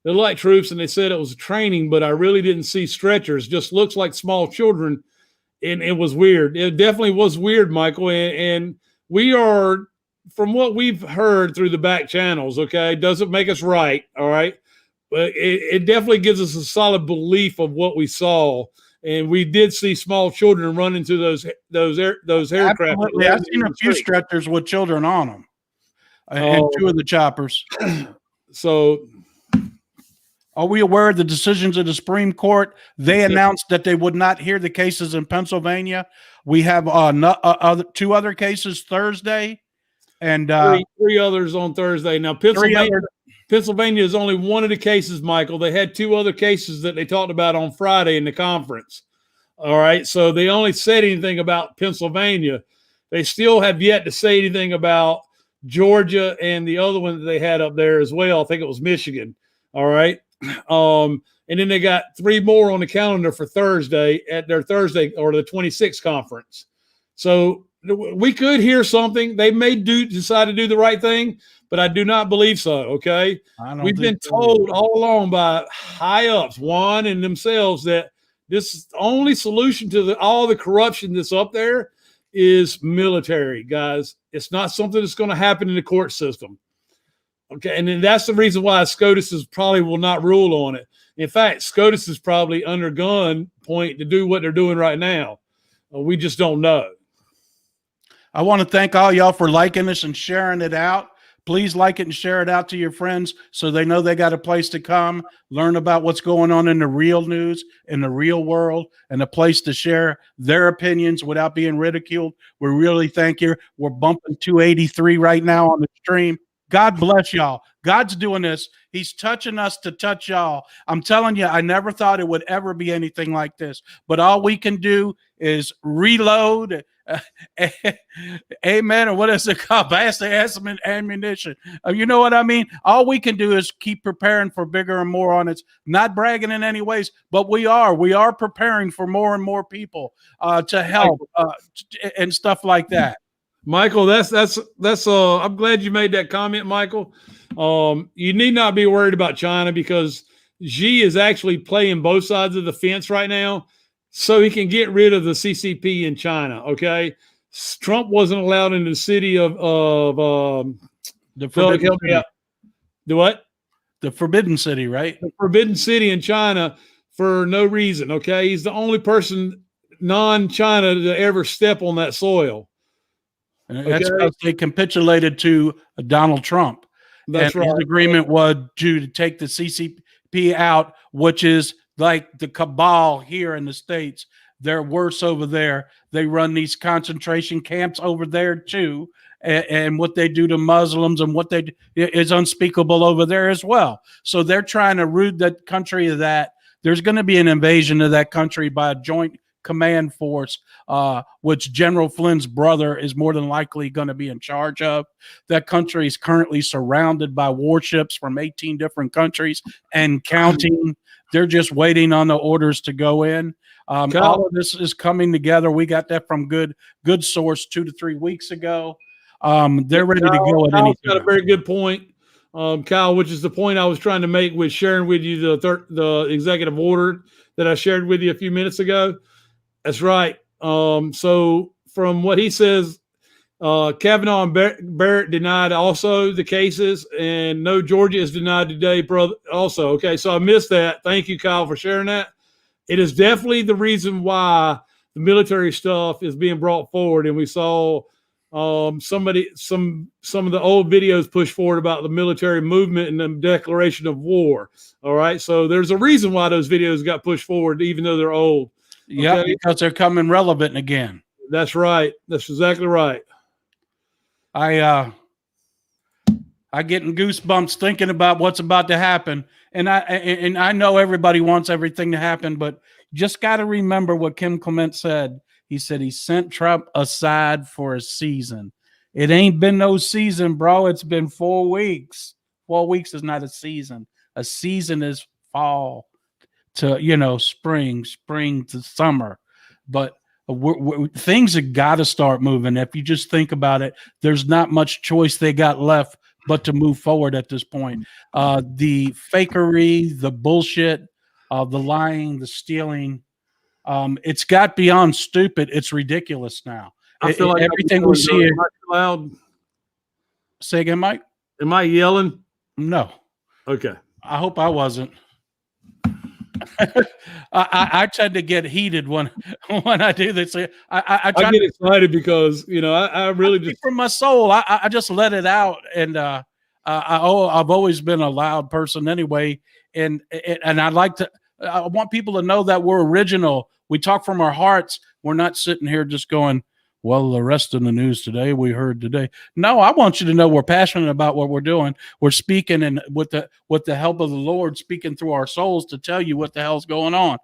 They looked like troops and they said it was training, but I really didn't see stretchers. Just looks like small children. And it was weird. It definitely was weird, Michael. And we are, from what we've heard through the back channels, okay, doesn't make us right, all right? But it definitely gives us a solid belief of what we saw. And we did see small children run into those aircraft. Absolutely. I've seen a few stretchers with children on them, and 2 of the choppers. So, are we aware of the decisions of the Supreme Court? They announced that they would not hear the cases in Pennsylvania. We have 2 other cases Thursday, and 3 others on Thursday. Now, Pennsylvania is only one of the cases, Michael. They had 2 other cases that they talked about on Friday in the conference. All right. So they only said anything about Pennsylvania. They still have yet to say anything about Georgia and the other one that they had up there as well. I think it was Michigan. All right. And then they got 3 more on the calendar for Thursday at their Thursday or the 26th conference. So we could hear something. They may decide to do the right thing, but I do not believe so. Okay. We've been told all along by high ups, Juan and themselves, that this only solution to all the corruption that's up there is military, guys. It's not something that's going to happen in the court system. Okay. And then that's the reason why SCOTUS probably will not rule on it. In fact, SCOTUS is probably under gunpoint to do what they're doing right now. We just don't know. I want to thank all y'all for liking this and sharing it out. Please like it and share it out to your friends so they know they got a place to come, learn about what's going on in the real news, in the real world, and a place to share their opinions without being ridiculed. We really thank you. We're bumping 283 right now on the stream. God bless y'all. God's doing this. He's touching us to touch y'all. I'm telling you, I never thought it would ever be anything like this. But all we can do is reload. Amen. Or what is it called? Vast ammunition. You know what I mean? All we can do is keep preparing for bigger and more on it. Not bragging in any ways, but we are preparing for more and more people to help and stuff like that. Michael, that's I'm glad you made that comment, Michael. You need not be worried about China because Xi is actually playing both sides of the fence right now so he can get rid of the CCP in China. Okay. Trump wasn't allowed in the city of the Forbidden City. The what? The Forbidden City, right? The Forbidden City in China for no reason. Okay. He's the only person non-China to ever step on that soil. And that's because they capitulated to Donald Trump. That's right. His agreement was to take the CCP out, which is like the cabal here in the States. They're worse over there. They run these concentration camps over there too. And what they do to Muslims and what they do is unspeakable over there as well. So they're trying to root that country of that. There's going to be an invasion of that country by a joint command force, which General Flynn's brother is more than likely going to be in charge of. That country is currently surrounded by warships from 18 different countries and counting. They're just waiting on the orders to go in. All of this is coming together. We got that from good source 2 to 3 weeks ago. They're ready to go at any time. Got a very good point, Kyle, which is the point I was trying to make with sharing with you the executive order that I shared with you a few minutes ago. That's right. So from what he says, Kavanaugh and Barrett denied also the cases, and no, Georgia is denied today, brother. Also, okay, so I missed that. Thank you, Kyle, for sharing that. It is definitely the reason why the military stuff is being brought forward, and we saw some of the old videos push forward about the military movement and the declaration of war. All right, so there's a reason why those videos got pushed forward, even though they're old. Yeah, because they're coming relevant again. That's right. That's exactly right. I getting goosebumps thinking about what's about to happen, and I know everybody wants everything to happen, but just got to remember what Kim Clement said. He said he sent Trump aside for a season. It ain't been no season, bro. It's been 4 weeks. 4 weeks is not a season. A season is fall to spring to summer, but things have got to start moving. If you just think about it, there's not much choice they got left but to move forward at this point. The fakery, the bullshit, the lying, the stealing, it's got beyond stupid. It's ridiculous now. I feel like everything we see. Am I too loud? Say again, Mike? Am I yelling? No. Okay. I hope I wasn't. I tend to get heated when I do this. I get excited because I really just from my soul. I just let it out, and I've always been a loud person anyway, and I want people to know that we're original. We talk from our hearts. We're not sitting here just going, well, the rest of the news today we heard today. No, I want you to know we're passionate about what we're doing. We're speaking, and with the help of the Lord, speaking through our souls to tell you what the hell's going on.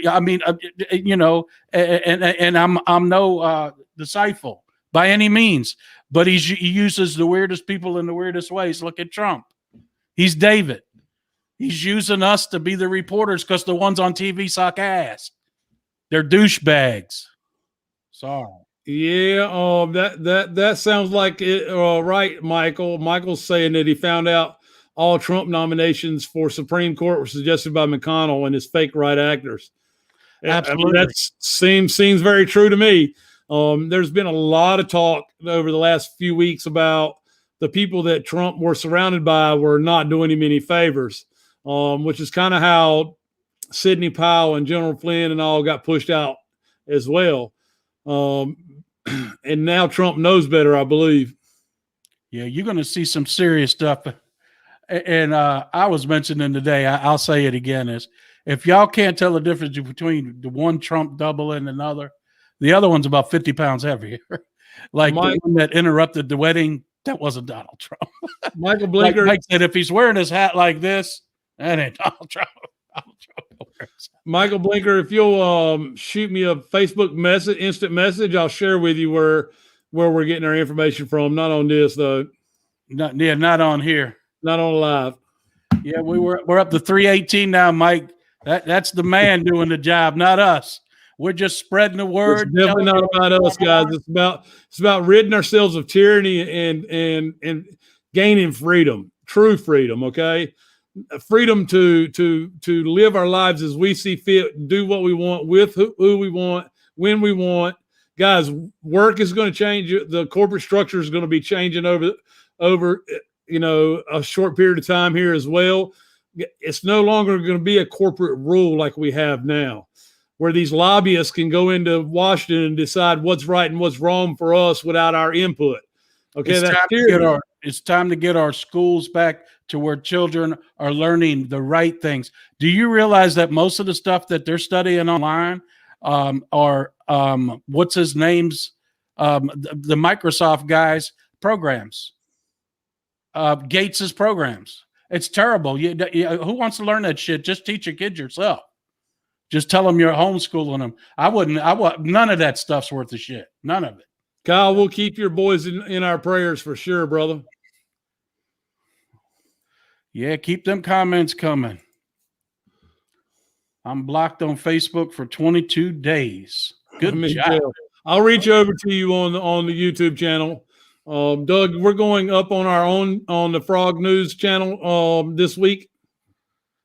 I mean, and I'm no disciple by any means, but he uses the weirdest people in the weirdest ways. Look at Trump. He's David. He's using us to be the reporters because the ones on TV suck ass. They're douchebags. Sorry. Yeah, that sounds like it. Right, Michael. Michael's saying that he found out all Trump nominations for Supreme Court were suggested by McConnell and his fake right actors. Absolutely, that seems very true to me. There's been a lot of talk over the last few weeks about the people that Trump were surrounded by were not doing him any favors, which is kind of how Sidney Powell and General Flynn and all got pushed out as well. And now Trump knows better, I believe. Yeah, you're going to see some serious stuff. And I was mentioning today, I'll say it again, is if y'all can't tell the difference between the one Trump double and another, the other one's about 50 pounds heavier. Like the one that interrupted the wedding, that wasn't Donald Trump. Michael Blinker. Like said, if he's wearing his hat like this, that ain't Donald Trump. Michael Blinker, if you'll shoot me a Facebook message, instant message, I'll share with you where we're getting our information from. Not on this though. Not on here. Not on live. Yeah, we're up to 318 now, Mike. That's the man doing the job, not us. We're just spreading the word. It's definitely not about us, guys. It's about ridding ourselves of tyranny and gaining freedom, true freedom. Okay. Freedom to live our lives as we see fit, do what we want with who we want, when we want. Guys, work is going to change. The corporate structure is going to be changing over a short period of time here as well. It's no longer going to be a corporate rule like we have now, where these lobbyists can go into Washington and decide what's right and what's wrong for us without our input. Okay, it's time to get our schools back to where children are learning the right things. Do you realize that most of the stuff that they're studying online are what's his name's the Microsoft guys programs, Gates's programs? It's terrible. Who wants to learn that shit? Just teach your kids yourself. Just tell them you're homeschooling them. None of that stuff's worth a shit. None of it. Kyle, we'll keep your boys in our prayers for sure, brother. Yeah, keep them comments coming. I'm blocked on Facebook for 22 days. Good job. I'll reach over to you on the YouTube channel. Doug, we're going up on the Frog News channel this week.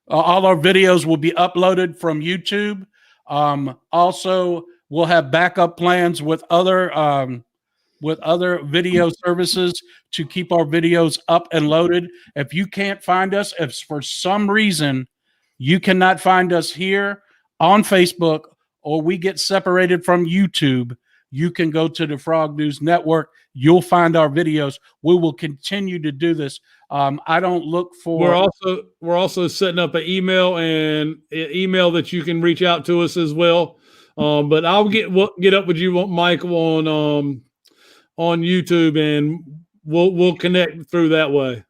All our videos will be uploaded from YouTube. Also, we'll have backup plans with other with other video services to keep our videos up and loaded. If you can't find us, if for some reason you cannot find us here on Facebook, or we get separated from YouTube, you can go to the Frog News Network. You'll find our videos. We will continue to do this. I don't look for. We're also setting up an email that you can reach out to us as well. But I'll get up with you, Michael, on YouTube, and we'll connect through that way.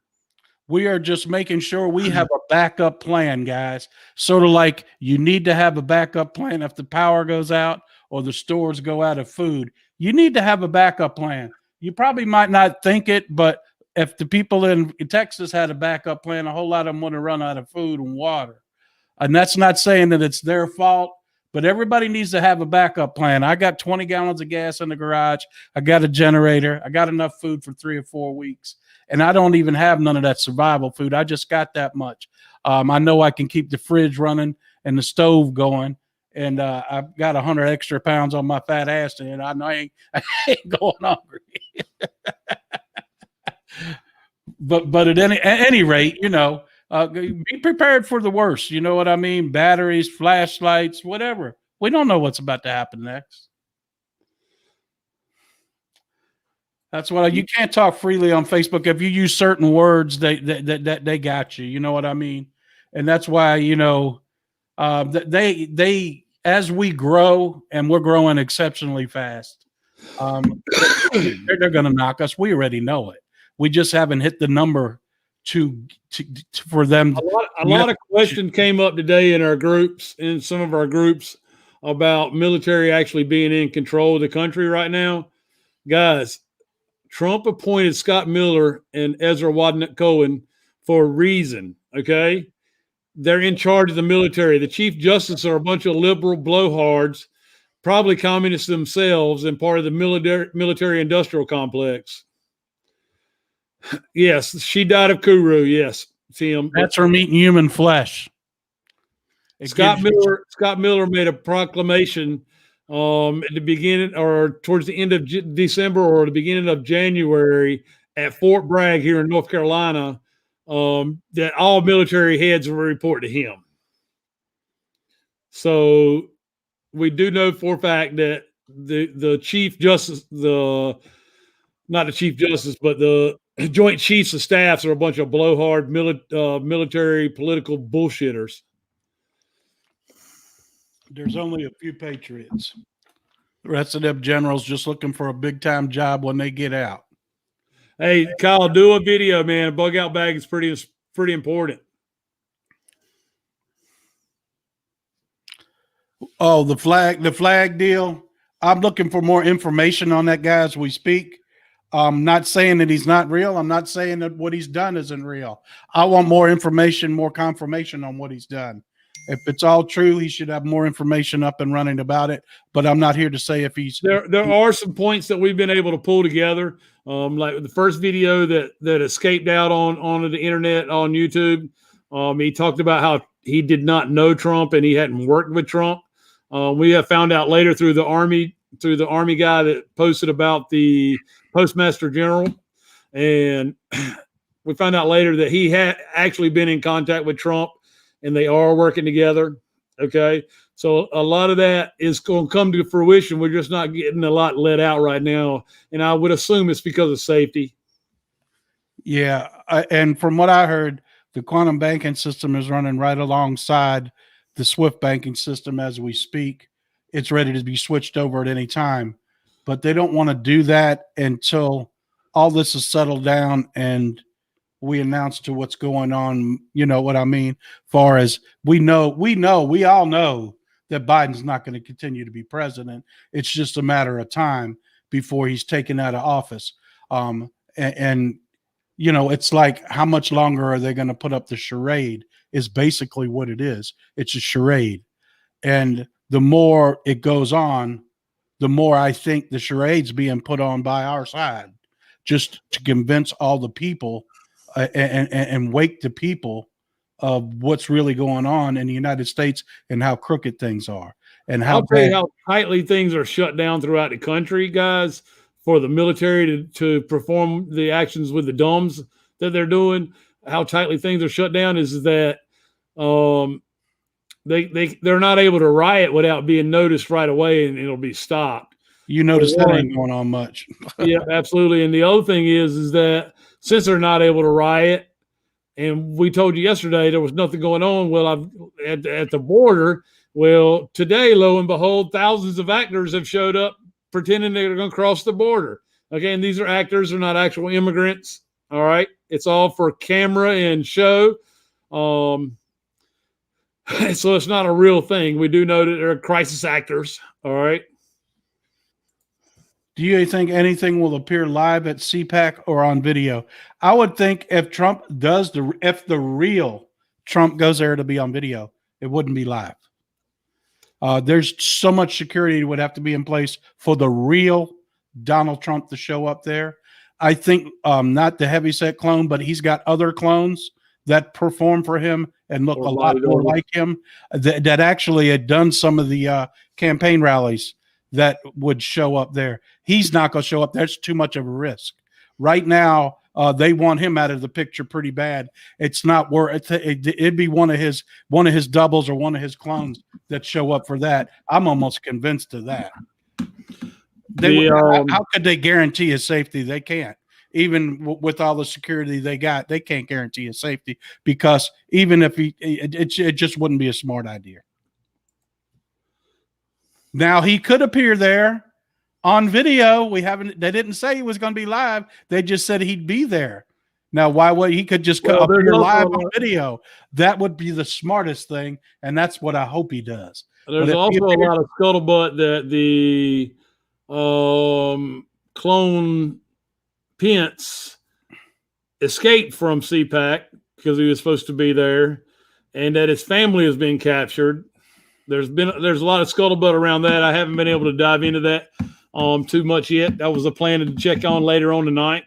We are just making sure we have a backup plan, guys. Sort of like you need to have a backup plan if the power goes out or the stores go out of food. You need to have a backup plan. You probably might not think it, but if the people in Texas had a backup plan, a whole lot of them would have run out of food and water. And that's not saying that it's their fault, but everybody needs to have a backup plan. I got 20 gallons of gas in the garage. I got a generator. I got enough food for 3 or 4 weeks. And I don't even have none of that survival food. I just got that much. I know I can keep the fridge running and the stove going. And I've got 100 extra pounds on my fat ass, and I know I ain't going hungry. but at any rate, be prepared for the worst. You know what I mean? Batteries, flashlights, whatever. We don't know what's about to happen next. That's what you can't talk freely on Facebook. If you use certain words, they got you. You know what I mean? And that's why, they as we grow, and we're growing exceptionally fast, they're going to knock us. We already know it. We just haven't hit the number for them. A lot of question came up today in some of our groups about military actually being in control of the country right now. Guys, Trump appointed Scott Miller and Ezra Cohen for a reason, okay? They're in charge of the military. The chief justice are a bunch of liberal blowhards, probably communists themselves, and part of the military industrial complex. Yes, she died of Kuru. Yes, Tim. That's from eating human flesh. Scott Miller made a proclamation at the beginning or towards the end of December or the beginning of January at Fort Bragg here in North Carolina, that all military heads will report to him. So we do know for a fact that the chief justice, not the chief justice, but the joint chiefs of staffs are a bunch of blowhard military political bullshitters. There's only a few patriots. The rest of them generals just looking for a big time job when they get out. Hey, Kyle, do a video, man. A bug out bag is pretty important. Oh, the flag deal. I'm looking for more information on that guy as we speak. I'm not saying that he's not real. I'm not saying that what he's done isn't real. I want more information, more confirmation on what he's done. If it's all true, he should have more information up and running about it. But I'm not here to say if he's there are some points that we've been able to pull together. Like the first video that escaped out onto the internet on YouTube. He talked about how he did not know Trump and he hadn't worked with Trump. We have found out later through the army guy that posted about the Postmaster General, and we found out later that he had actually been in contact with Trump. And they are working together. Okay. So a lot of that is going to come to fruition. We're just not getting a lot let out right now. And I would assume it's because of safety. Yeah. And from what I heard, the quantum banking system is running right alongside the SWIFT banking system as we speak. It's ready to be switched over at any time. But they don't want to do that until all this is settled down and we announce to what's going on, you know what I mean? Far as we all know that Biden's not going to continue to be president. It's just a matter of time before he's taken out of office. And it's like, how much longer are they going to put up the charade is basically what it is. It's a charade. And the more it goes on, the more I think the charade's being put on by our side just to convince all the people and wake the people of what's really going on in the United States and how crooked things are and how I'll tell you how tightly things are shut down throughout the country, guys. for the military to perform the actions with the DUMBs that they're doing, how tightly things are shut down, is that they're not able to riot without being noticed right away, and it'll be stopped. You notice that ain't going on much. Yeah, absolutely. And the other thing is that since they're not able to riot, and we told you yesterday there was nothing going on, well, at the border. Well, today, lo and behold, thousands of actors have showed up pretending they're going to cross the border. Okay, and these are actors; they're not actual immigrants. All right, it's all for camera and show. So it's not a real thing. We do know that they're crisis actors. All right. Do you think anything will appear live at CPAC or on video? I would think if the real Trump goes there to be on video, it wouldn't be live. There's so much security would have to be in place for the real Donald Trump to show up there. I think not the heavyset clone, but he's got other clones that perform for him and look a lot more like him that actually had done some of the campaign rallies that would show up there. He's not going to show up. That's too much of a risk. Right now, they want him out of the picture pretty bad. It's not worth it. It'd be one of his doubles or one of his clones that show up for that. I'm almost convinced of that. How could they guarantee his safety? They can't. Even with all the security they got, they can't guarantee his safety, because even if it just wouldn't be a smart idea. Now, he could appear there on video. They didn't say he was going to be live. They just said he'd be there. Now, why would he could just appear live on video? That would be the smartest thing, and that's what I hope he does. There's also a lot of scuttlebutt that the clone Pence escaped from CPAC because he was supposed to be there, and that his family has been captured. There's a lot of scuttlebutt around that. I haven't been able to dive into that too much yet. That was a plan to check on later on tonight.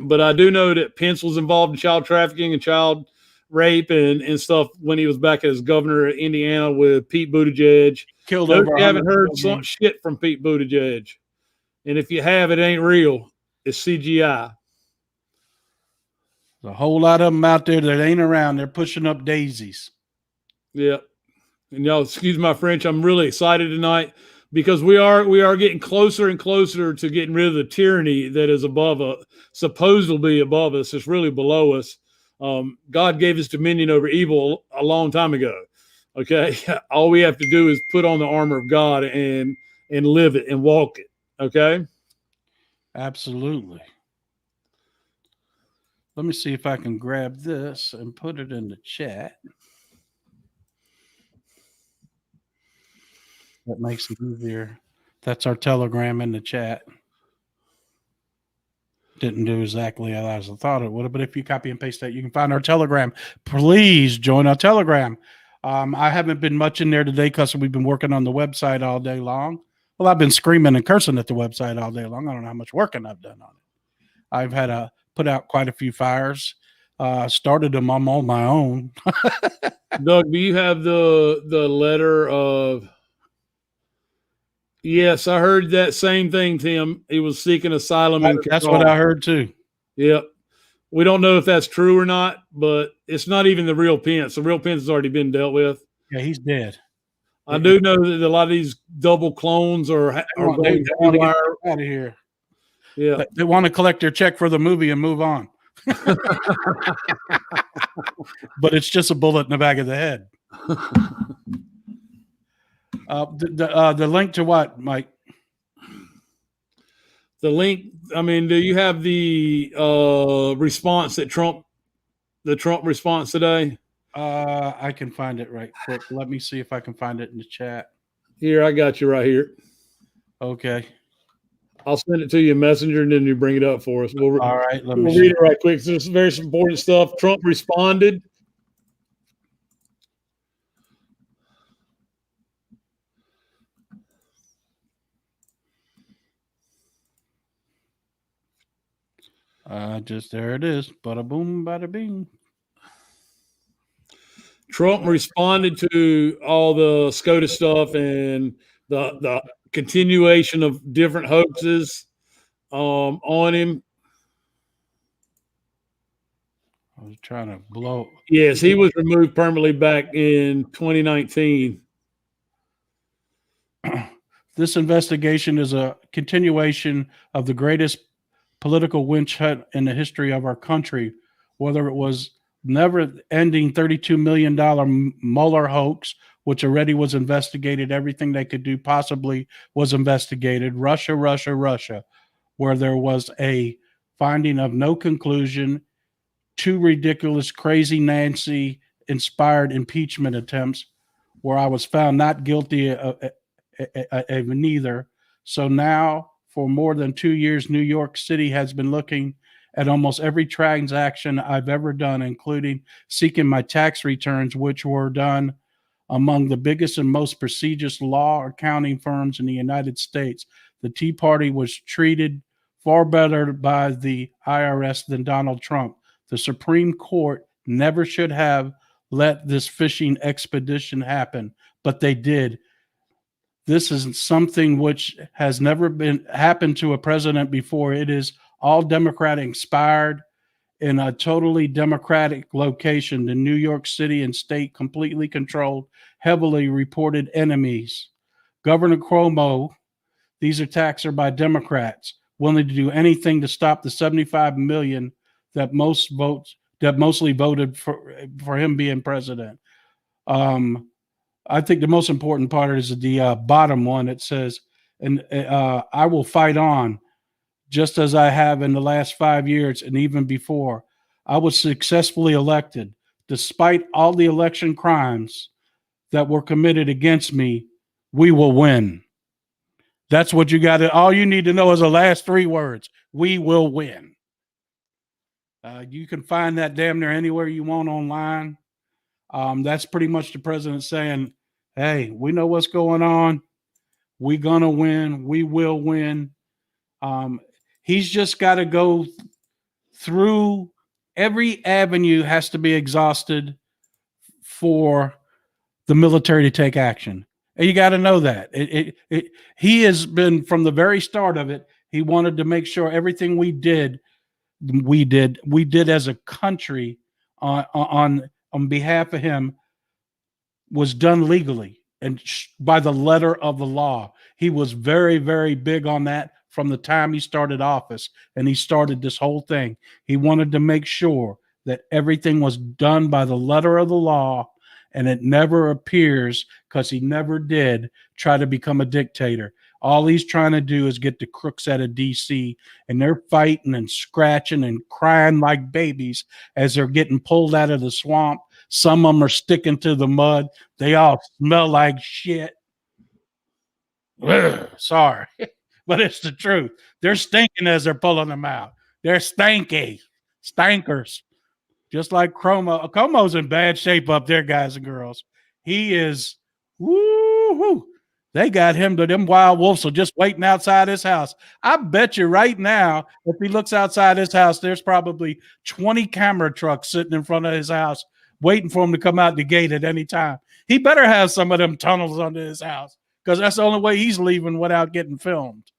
But I do know that Pence was involved in child trafficking and child rape and stuff when he was back as governor of Indiana with Pete Buttigieg. Killed Note over. You haven't heard some shit from Pete Buttigieg, and if you have, it ain't real. It's CGI. There's a whole lot of them out there that ain't around. They're pushing up daisies. Yeah. And y'all, excuse my French, I'm really excited tonight because we are getting closer and closer to getting rid of the tyranny that is supposedly above us. It's really below us. God gave us dominion over evil a long time ago. Okay. All we have to do is put on the armor of God and live it and walk it. Okay. Absolutely. Let me see if I can grab this and put it in the chat. That makes it easier. That's our Telegram in the chat. Didn't do exactly as I thought it would have, but if you copy and paste that, you can find our Telegram. Please join our Telegram. I haven't been much in there today because we've been working on the website all day long. Well, I've been screaming and cursing at the website all day long. I don't know how much working I've done on it. I've had to put out quite a few fires. Started them on my own. Doug, do you have the letter of? Yes, I heard that same thing, Tim. He was seeking asylum. That's what I heard too. Yep. We don't know if that's true or not, but it's not even the real Pence. The real Pence has already been dealt with. Yeah, he's dead. I do know that a lot of these double clones are going to get out of here. Yeah, they want to collect their check for the movie and move on. But it's just a bullet in the back of the head. The link to what, Mike? The link. I mean, do you have the response that the Trump response today? I can find it right quick. Let me see if I can find it in the chat. Here, I got you right here. Okay. I'll send it to you in Messenger, and then you bring it up for us. All right. We'll read it right quick. So this is very important stuff. Trump responded. There it is. Bada boom, bada bing. Trump responded to all the SCOTUS stuff and the continuation of different hoaxes on him. I was trying to blow. Yes, he was removed permanently back in 2019. This investigation is a continuation of the greatest political witch hunt in the history of our country, whether it was never-ending $32 million Mueller hoax, which already was investigated, everything they could do possibly was investigated, Russia, where there was a finding of no conclusion, two ridiculous, crazy Nancy-inspired impeachment attempts, where I was found not guilty of neither. So now, for more than 2 years, New York City has been looking at almost every transaction I've ever done, including seeking my tax returns, which were done among the biggest and most prestigious law accounting firms in the United States. The Tea Party was treated far better by the IRS than Donald Trump. The Supreme Court never should have let this fishing expedition happen, but they did. This is something which has never been happened to a president before. It is all Democratic inspired in a totally Democratic location. The New York City and state completely controlled, heavily reported enemies. Governor Cuomo, these attacks are by Democrats, willing to do anything to stop the 75 million that mostly voted for him being president. I think the most important part is the bottom one. It says, and I will fight on just as I have in the last 5 years and even before. I was successfully elected. Despite all the election crimes that were committed against me, we will win. That's what you got to, all you need to know is the last 3 words. We will win. You can find that damn near anywhere you want online. That's pretty much the president saying, hey, we know what's going on. We're going to win. We will win. He's just got to go through every avenue has to be exhausted for the military to take action. And you got to know that. He has been, from the very start of it, he wanted to make sure everything we did as a country on behalf of him was done legally and by the letter of the law. He was very, very big on that from the time he started office, and he started this whole thing. He wanted to make sure that everything was done by the letter of the law, and it never appears, because he never did, try to become a dictator. All he's trying to do is get the crooks out of D.C., and they're fighting and scratching and crying like babies as they're getting pulled out of the swamp. Some of them are sticking to the mud. They all smell like shit. Ugh, sorry, but it's the truth. They're stinking as they're pulling them out. They're stinkers, just like Cuomo. Cuomo's in bad shape up there, guys and girls. He is, woo-hoo. They got him to them wild wolves, so just waiting outside his house. I bet you right now, if he looks outside his house, there's probably 20 camera trucks sitting in front of his house waiting for him to come out the gate at any time. He better have some of them tunnels under his house, because that's the only way he's leaving without getting filmed.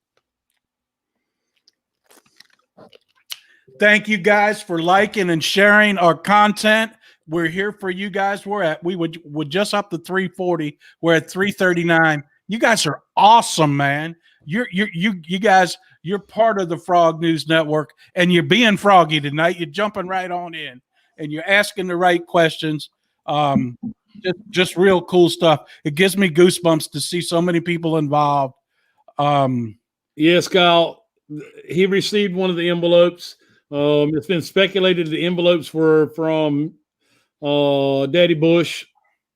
Thank you guys for liking and sharing our content. We're here for you guys. We would just up to 340. We're at 339. You guys are awesome, man. You guys, you're part of the Frog News Network, and you're being froggy tonight. You're jumping right on in, and you're asking the right questions. Just real cool stuff. It gives me goosebumps to see so many people involved. Yes, Kyle. He received one of the envelopes. It's been speculated the envelopes were from Daddy Bush,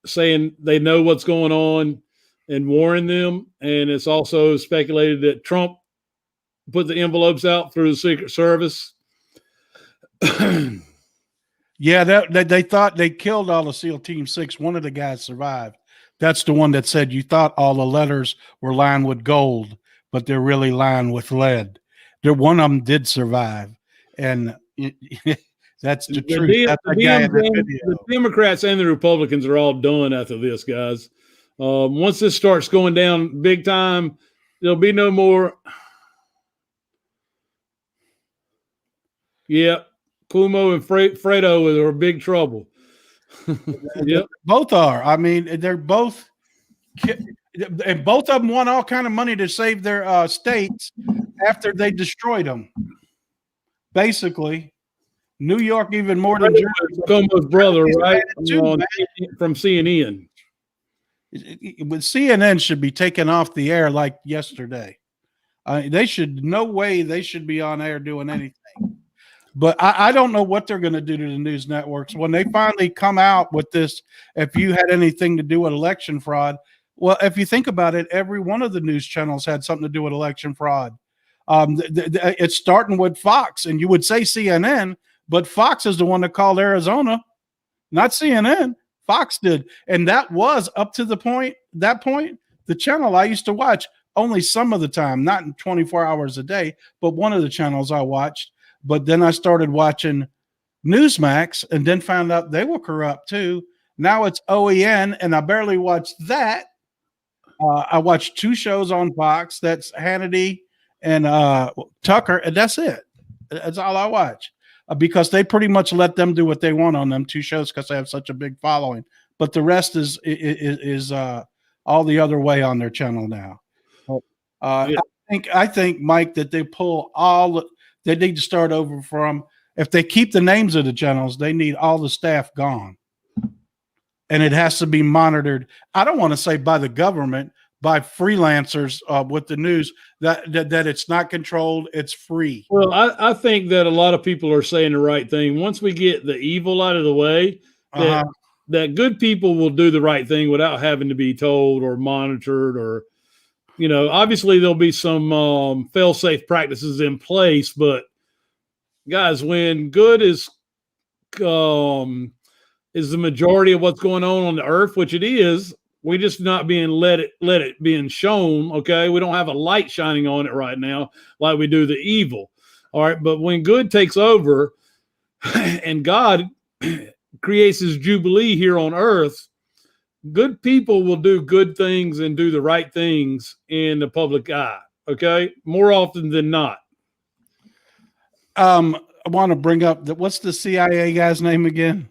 saying they know what's going on and warning them. And it's also speculated that Trump put the envelopes out through the Secret Service. Yeah, they thought they killed all of SEAL Team 6. One of the guys survived. That's the one that said you thought all the letters were lined with gold, but they're really lined with lead. One of them did survive, and that's the truth. That's the guy in the video. The Democrats and the Republicans are all done after this, guys. Once this starts going down big time, There'll be no more. Yep. Cuomo and Fredo are in big trouble. Yep. Both are. I mean, they're both, and both of them want all kind of money to save their states after they destroyed them. Basically, New York even more than Jersey. Cuomo's brother, right? Too, from CNN. But CNN should be taken off the air like yesterday. They should, no way they should be on air doing anything. But I don't know what they're going to do to the news networks when they finally come out with this. If you had anything to do with election fraud, well, if you think about it, every one of the news channels had something to do with election fraud. It's starting with Fox, and you would say CNN, but Fox is the one that called Arizona, not CNN. Fox did, and that was up to the point. The channel I used to watch only some of the time, not in 24 hours a day, but one of the channels I watched. But then I started watching Newsmax and then found out they were corrupt too. Now it's OEN, and I barely watched that. I watched 2 shows on Fox. That's Hannity and Tucker, and that's it. That's all I watch because they pretty much let them do what they want on them 2 shows because they have such a big following. But the rest is all the other way on their channel now. Yeah. I think, Mike, that they pull all. They need to start over from. If they keep the names of the channels, they need all the staff gone. And it has to be monitored. I don't want to say by the government, by freelancers with the news, that it's not controlled, it's free. Well, I think that a lot of people are saying the right thing. Once we get the evil out of the way, that good people will do the right thing without having to be told or monitored or, obviously there'll be some fail-safe practices in place, but guys, when good is the majority of what's going on the earth, which it is, we're just not being let it being shown. Okay. We don't have a light shining on it right now like we do the evil. All right. But when good takes over and God creates his jubilee here on earth, good people will do good things and do the right things in the public eye. Okay. More often than not. I want to bring up what's the CIA guy's name again?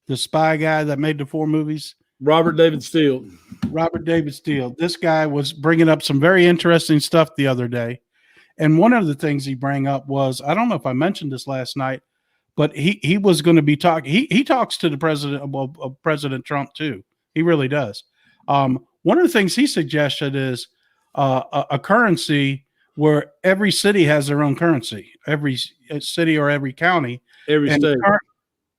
The spy guy that made the 4 movies. Robert David Steele. Robert David Steele. This guy was bringing up some very interesting stuff the other day. And one of the things he brought up was, I don't know if I mentioned this last night, but he was going to be talking. He talks to the president of President Trump too. He really does. One of the things he suggested is a currency where every city has their own currency, every city or every county, every state.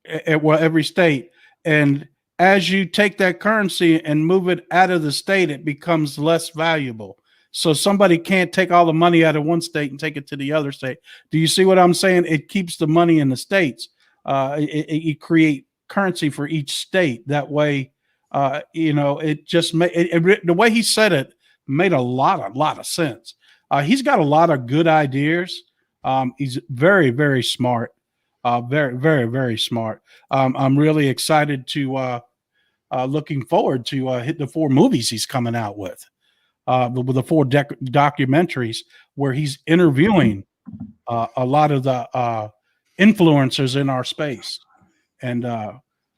Every state. And as you take that currency and move it out of the state, it becomes less valuable. So somebody can't take all the money out of one state and take it to the other state. Do you see what I'm saying? It keeps the money in the states. You create currency for each state. That way, it just the way he said it made a lot of sense. He's got a lot of good ideas. He's very, very smart. Very, very, very smart. I'm really excited to looking forward to hit the 4 movies he's coming out with the 4 documentaries where he's interviewing a lot of the influencers in our space. And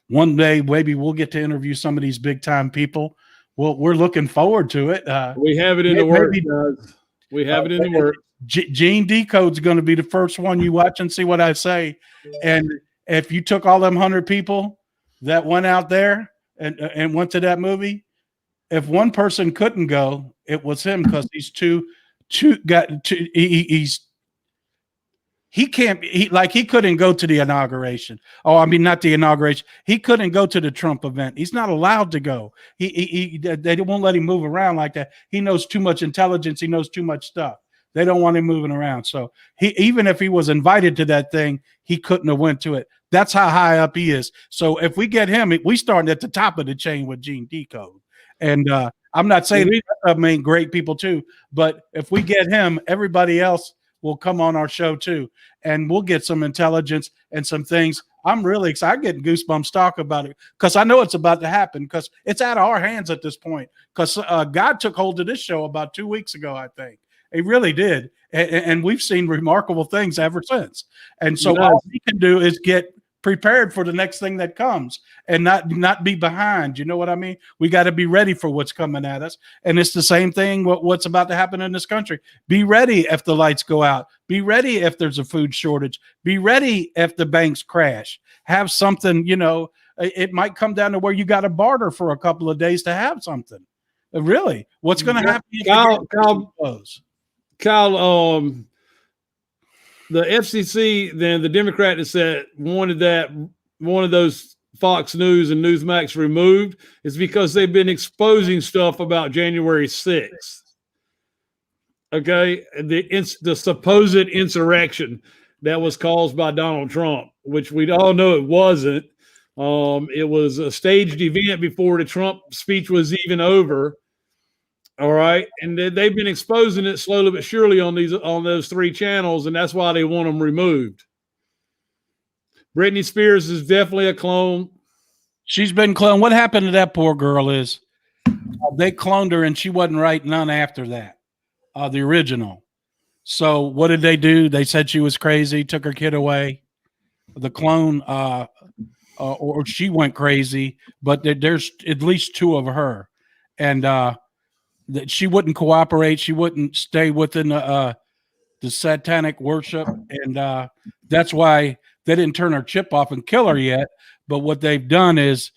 one day, maybe we'll get to interview some of these big time people. Well, we're looking forward to it. We have it in the works. We have it in the works. Gene Decode's going to be the first one you watch and see what I say. And if you took all them 100 people that went out there and went to that movie, if one person couldn't go, it was him because he's he couldn't go to the inauguration. Oh, I mean, not the inauguration. He couldn't go to the Trump event. He's not allowed to go. They won't let him move around like that. He knows too much intelligence. He knows too much stuff. They don't want him moving around. So even if he was invited to that thing, he couldn't have went to it. That's how high up he is. So if we get him, we starting at the top of the chain with Gene Decode. And I'm not saying great people too, but if we get him, everybody else will come on our show too. And we'll get some intelligence and some things I'm really excited. I'm getting goosebumps talk about it because I know it's about to happen because it's out of our hands at this point. Because God took hold of this show about 2 weeks ago, I think. He really did. And we've seen remarkable things ever since. And so all we can do is get prepared for the next thing that comes and not be behind. You know what I mean? We got to be ready for what's coming at us. And it's the same thing what's about to happen in this country. Be ready if the lights go out. Be ready if there's a food shortage. Be ready if the banks crash. Have something, it might come down to where you got to barter for a couple of days to have something. Really? What's going to happen if Kyle, the FCC, then the Democrat that said wanted one of those Fox News and Newsmax removed is because they've been exposing stuff about January 6th. Okay, the supposed insurrection that was caused by Donald Trump, which we all know it wasn't. It was a staged event before the Trump speech was even over. All right, and they've been exposing it slowly but surely on those 3 channels, and that's why they want them removed. Britney Spears is definitely a clone. She's been cloned. What happened to that poor girl is they cloned her, and she wasn't right none after that, the original. So what did they do? They said she was crazy, took her kid away. The clone, or she went crazy, but there's at least 2 of her, and that she wouldn't cooperate. She wouldn't stay within the satanic worship. And that's why they didn't turn her chip off and kill her yet. But what they've done is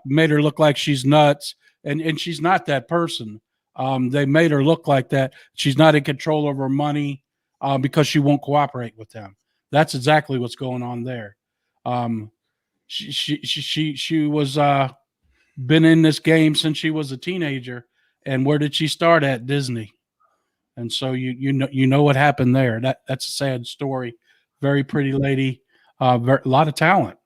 made her look like she's nuts. And she's not that person. They made her look like that. She's not in control of her money because she won't cooperate with them. That's exactly what's going on there. She was been in this game since she was a teenager. And where did she start at? Disney. And so you know what happened there. That's a sad story. Very pretty lady, a lot of talent,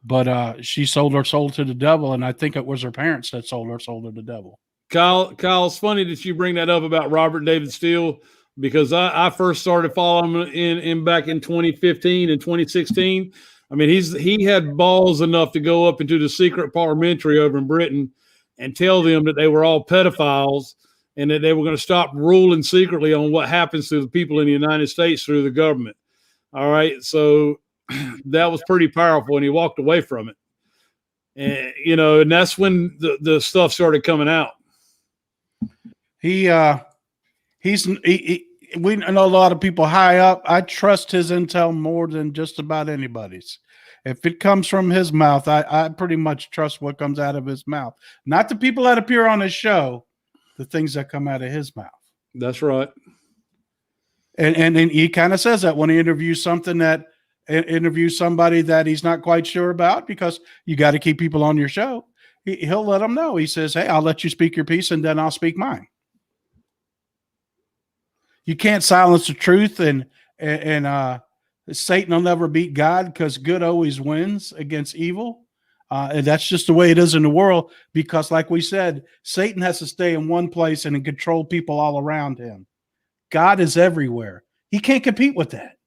but she sold her soul to the devil, and I think it was her parents that sold her soul to the devil. Kyle, it's funny that you bring that up about Robert David Steele because I first started following him in back in 2015 and 2016. I mean, he had balls enough to go up into the secret parliamentary over in Britain and tell them that they were all pedophiles and that they were going to stop ruling secretly on what happens to the people in the United States through the government. All right. So that was pretty powerful, and he walked away from it. And, and that's when the stuff started coming out. We know a lot of people high up. I trust his intel more than just about anybody's. If it comes from his mouth, I pretty much trust what comes out of his mouth. Not the people that appear on his show, the things that come out of his mouth. That's right. And he kind of says that when he interviews somebody that he's not quite sure about, because you got to keep people on your show. He'll let them know. He says, hey, I'll let you speak your piece and then I'll speak mine. You can't silence the truth, and Satan will never beat God because good always wins against evil. And that's just the way it is in the world because, like we said, Satan has to stay in one place and control people all around him. God is everywhere. He can't compete with that.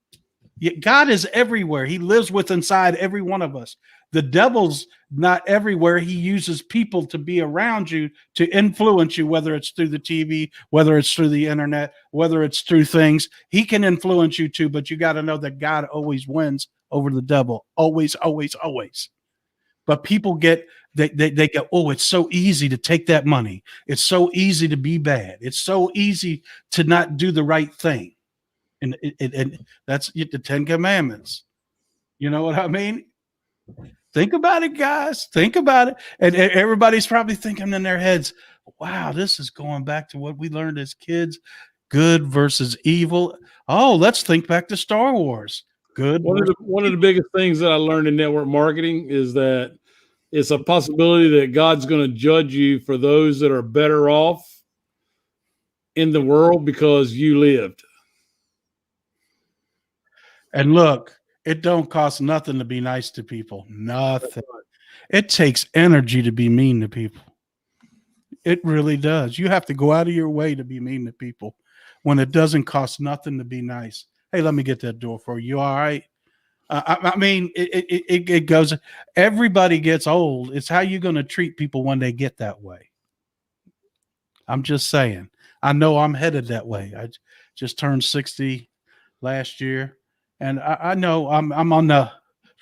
God is everywhere. He lives inside every one of us. The devil's not everywhere. He uses people to be around you to influence you, whether it's through the TV, whether it's through the internet, whether it's through things. He can influence you too, but you got to know that God always wins over the devil. Always, always, always. But people they go, oh, it's so easy to take that money. It's so easy to be bad. It's so easy to not do the right thing. And that's the 10 Commandments. You know what I mean? Think about it, guys. Think about it. And everybody's probably thinking in their heads, wow, this is going back to what we learned as kids. Good versus evil. Oh, let's think back to Star Wars. Good. One of the biggest things that I learned in network marketing is that it's a possibility that God's going to judge you for those that are better off in the world because you lived. And look, it don't cost nothing to be nice to people. Nothing. It takes energy to be mean to people. It really does. You have to go out of your way to be mean to people when it doesn't cost nothing to be nice. Hey, let me get that door for you. You all right? I mean, it goes. Everybody gets old. It's how you going to treat people when they get that way. I'm just saying. I know I'm headed that way. I just turned 60 last year, and I know I'm on the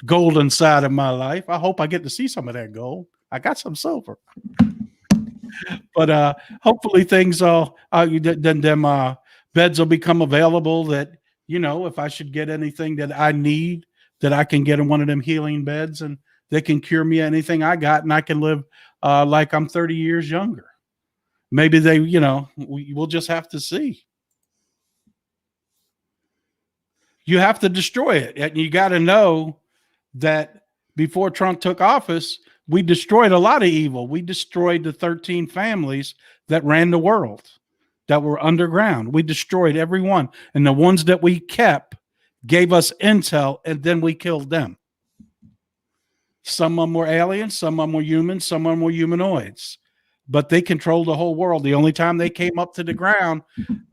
golden side of my life. I hope I get to see some of that gold. I got some silver, but hopefully things then them beds will become available. That if I should get anything that I need, that I can get in one of them healing beds, and they can cure me anything I got, and I can live like I'm 30 years younger. Maybe we'll just have to see. You have to destroy it. And you got to know that before Trump took office, we destroyed a lot of evil. We destroyed the 13 families that ran the world, that were underground. We destroyed every one. And the ones that we kept gave us intel, and then we killed them. Some of them were aliens, some of them were humans, some of them were humanoids. But they controlled the whole world. The only time they came up to the ground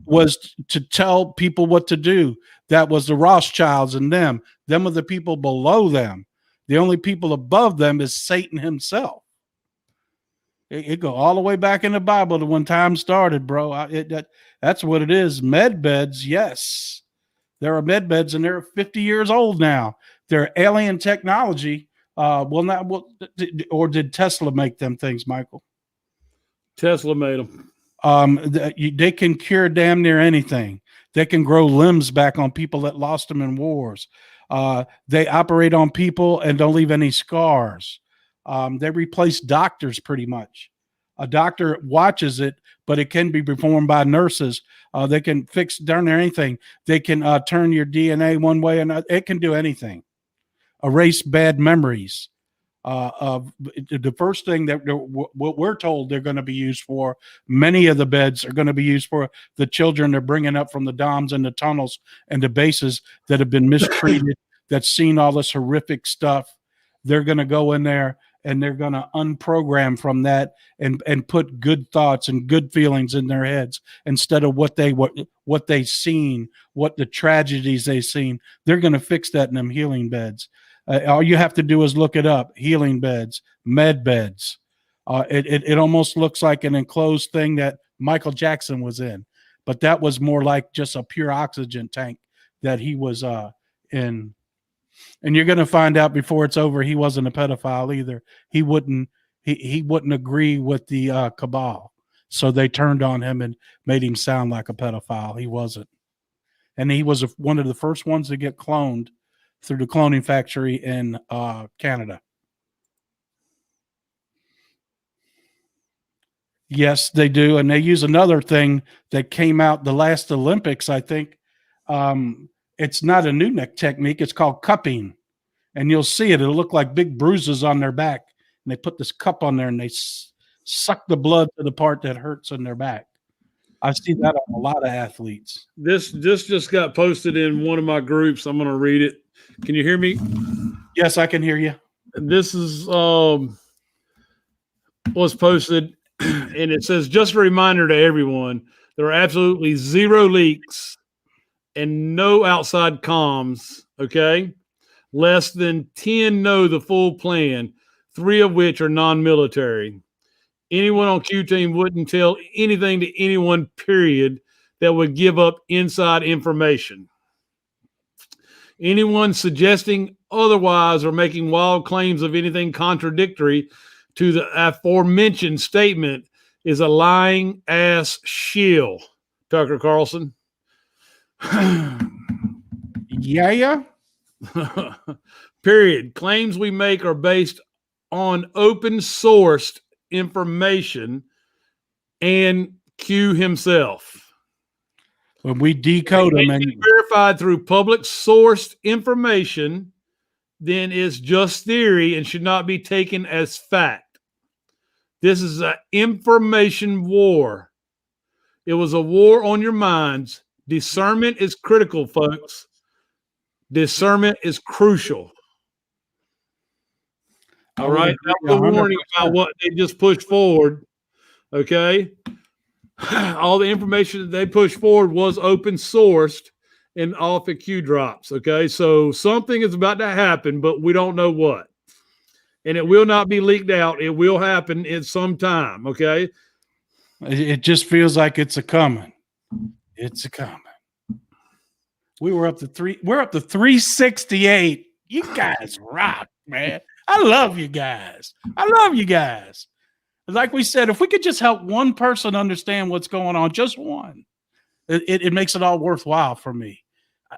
was to tell people what to do. That was the Rothschilds and them. Them are the people below them. The only people above them is Satan himself. It go all the way back in the Bible to when time started, bro. That's what it is. Med beds, yes. There are med beds, and they're 50 years old now. They're alien technology. Or did Tesla make them things, Michael? Tesla made them. They can cure damn near anything. They can grow limbs back on people that lost them in wars. They operate on people and don't leave any scars. They replace doctors pretty much. A doctor watches it, but it can be performed by nurses. They can fix darn near anything. They can turn your DNA one way, and it can do anything. Erase bad memories. The first thing that what we're told they're going to be used for, many of the beds are going to be used for the children they're bringing up from the DOMs and the tunnels and the bases that have been mistreated, that's seen all this horrific stuff. They're going to go in there and they're going to unprogram from that and put good thoughts and good feelings in their heads instead of what they've seen, what the tragedies they've seen. They're going to fix that in them healing beds. All you have to do is look it up: healing beds, med beds. It almost looks like an enclosed thing that Michael Jackson was in, but that was more like just a pure oxygen tank that he was in. And you're going to find out before it's over, he wasn't a pedophile either. He wouldn't agree with the cabal, so they turned on him and made him sound like a pedophile. He wasn't, and he was one of the first ones to get cloned through the cloning factory in Canada. Yes, they do. And they use another thing that came out the last Olympics, I think. It's not a new neck technique. It's called cupping. And you'll see it. It'll look like big bruises on their back. And they put this cup on there and they suck the blood to the part that hurts in their back. I see that on a lot of athletes. This just got posted in one of my groups. I'm going to read it. Can you hear me? Yes, I can hear you. This is was posted, and it says, just a reminder to everyone, there are absolutely zero leaks and no outside comms, okay? Less than 10 know the full plan, 3 of which are non-military. Anyone on Q Team wouldn't tell anything to anyone, period, that would give up inside information. Anyone suggesting otherwise or making wild claims of anything contradictory to the aforementioned statement is a lying ass shill, Tucker Carlson. Yeah. Period. Claims we make are based on open sourced information and Q himself. When we decode them and verified through public sourced information, then it's just theory and should not be taken as fact. This is an information war. It was a war on your minds. Discernment is critical, folks. Discernment is crucial. All right. That was a warning about what they just pushed forward. Okay. All the information that they pushed forward was open sourced and off at Q drops. Okay. So something is about to happen, but we don't know what. And it will not be leaked out. It will happen in some time. Okay. It just feels like it's a coming. It's a coming. We're up to 368. You guys rock, man. I love you guys. I love you guys. Like we said, if we could just help one person understand what's going on, just one, it makes it all worthwhile for me.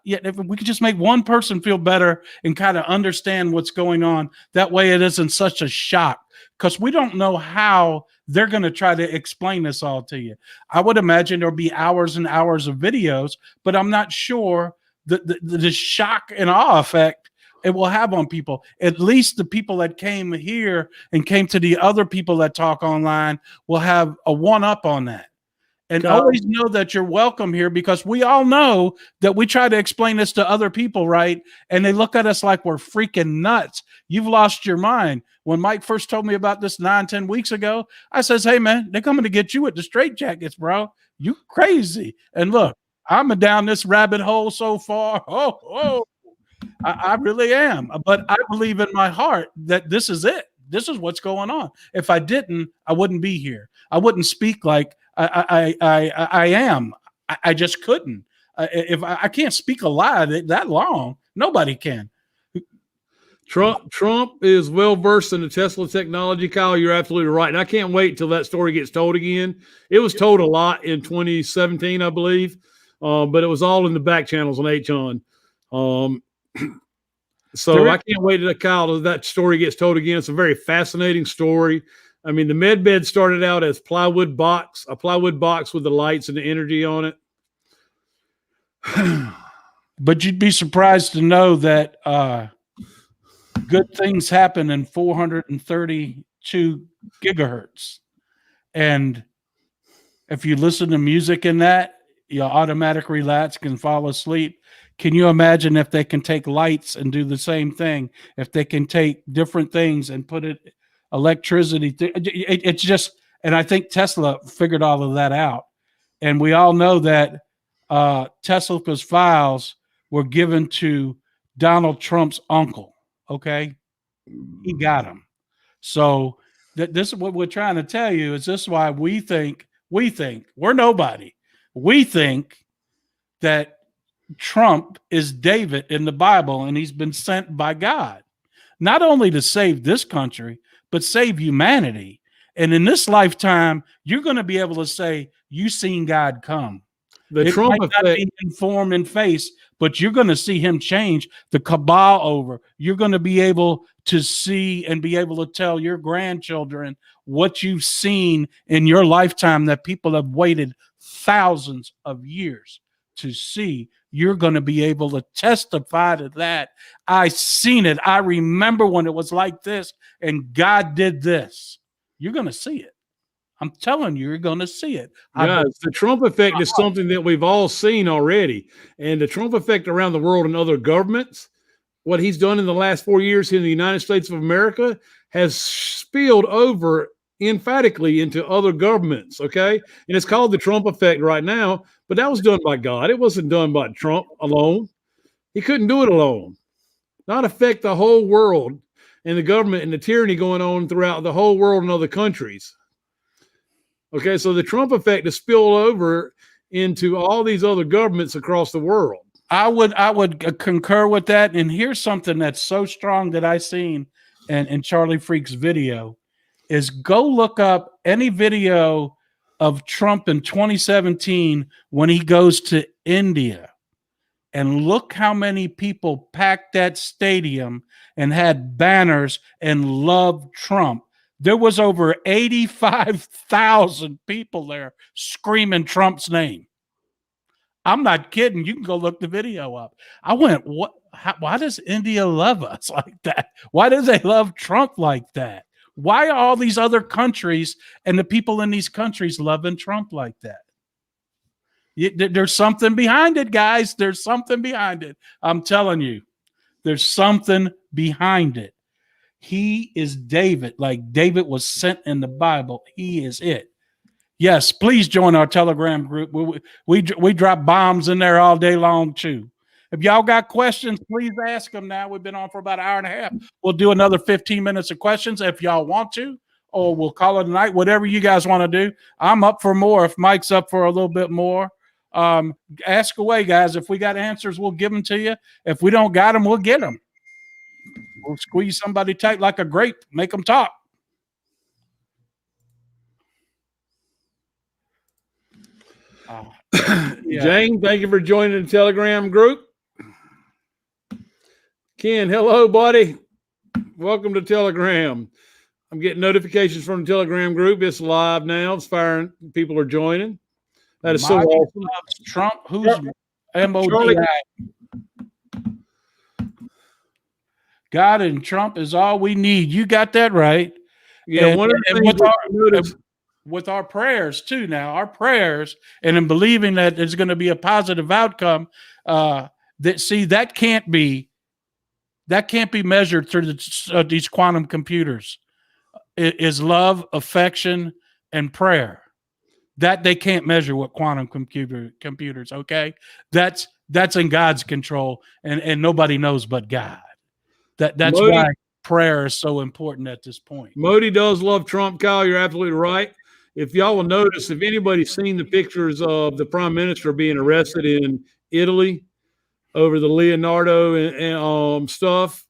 Yeah, if we could just make one person feel better and kind of understand what's going on, that way it isn't such a shock, because we don't know how they're going to try to explain this all to you. I would imagine there'll be hours and hours of videos, but I'm not sure the shock and awe effect it will have on people. At least the people that came here and came to the other people that talk online will have a one-up on that. And always know that you're welcome here, because we all know that we try to explain this to other people, right? And they look at us like we're freaking nuts. You've lost your mind. When Mike first told me about this 9-10 weeks ago, I says, hey, man, they're coming to get you at the straitjackets, bro. You crazy. And look, I'm down this rabbit hole so far. I really am. But I believe in my heart that this is it. This is what's going on. If I didn't, I wouldn't be here. I wouldn't speak like I am. I just couldn't. If I can't speak a lie that long, nobody can. Trump is well versed in the Tesla technology, Kyle. You're absolutely right. And I can't wait till that story gets told again. It was told a lot in 2017, I believe, but it was all in the back channels on H-On. So I can't wait till Kyle that story gets told again. It's a very fascinating story. I mean, the med bed started out as a plywood box with the lights and the energy on it. But you'd be surprised to know that good things happen in 432 gigahertz. And if you listen to music in that, your automatic relax can fall asleep. Can you imagine if they can take lights and do the same thing? If they can take different things and put it electricity, it's just, and I think Tesla figured all of that out. And we all know that Tesla's files were given to Donald Trump's uncle. Okay, he got them. So this is what we're trying to tell you. Is this why we think we're nobody? We think that Trump is David in the Bible, and he's been sent by God, not only to save this country, but save humanity. And in this lifetime, you're going to be able to say, you've seen God come. The Trump might not be in form and face, but you're going to see him change the cabal over. You're going to be able to see and be able to tell your grandchildren what you've seen in your lifetime that people have waited thousands of years to see. You're going to be able to testify to that. I seen it. I remember when it was like this and God did this. You're going to see it. I'm telling you, you're going to see it. Yeah, the Trump effect is something that we've all seen already. And the Trump effect around the world and other governments, what he's done in the last 4 years here in the United States of America has spilled over emphatically into other governments, okay? And it's called the Trump effect right now, but that was done by God. It wasn't done by Trump alone. He couldn't do it alone. Not affect the whole world and the government and the tyranny going on throughout the whole world and other countries. Okay, so the Trump effect is spilled over into all these other governments across the world. I would concur with that. And here's something that's so strong that I seen in Charlie Freak's video is go look up any video of Trump in 2017 when he goes to India, and look how many people packed that stadium and had banners and loved Trump. There was over 85,000 people there screaming Trump's name. I'm not kidding. You can go look the video up. I went, what? Why does India love us like that? Why do they love Trump like that? Why are all these other countries and the people in these countries loving Trump like that? There's something behind it, guys. There's something behind it. I'm telling you, there's something behind it. He is David, like David was sent in the Bible. He is it. Yes, please join our Telegram group. We drop bombs in there all day long too. If y'all got questions, please ask them now. We've been on for about an hour and a half. We'll do another 15 minutes of questions if y'all want to, or we'll call it a night, whatever you guys want to do. I'm up for more if Mike's up for a little bit more. Ask away, guys. If we got answers, we'll give them to you. If we don't got them, we'll get them. We'll squeeze somebody tight like a grape, make them talk. Yeah. Jane, thank you for joining the Telegram group. Ken, hello, buddy. Welcome to Telegram. I'm getting notifications from the Telegram group. It's live now. It's firing. People are joining. That is so awesome. Trump, who's MODI? God and Trump is all we need. You got that right. Yeah, and, one of the things with our prayers too. Now our prayers, and in believing that there's going to be a positive outcome, that can't be measured through these quantum computers. It is love, affection, and prayer. That they can't measure with quantum computers. Okay, that's in God's control, and nobody knows but God. That's Modi, why prayer is so important at this point. Modi does love Trump, Kyle. You're absolutely right. If y'all will notice, if anybody's seen the pictures of the prime minister being arrested in Italy over the Leonardo and stuff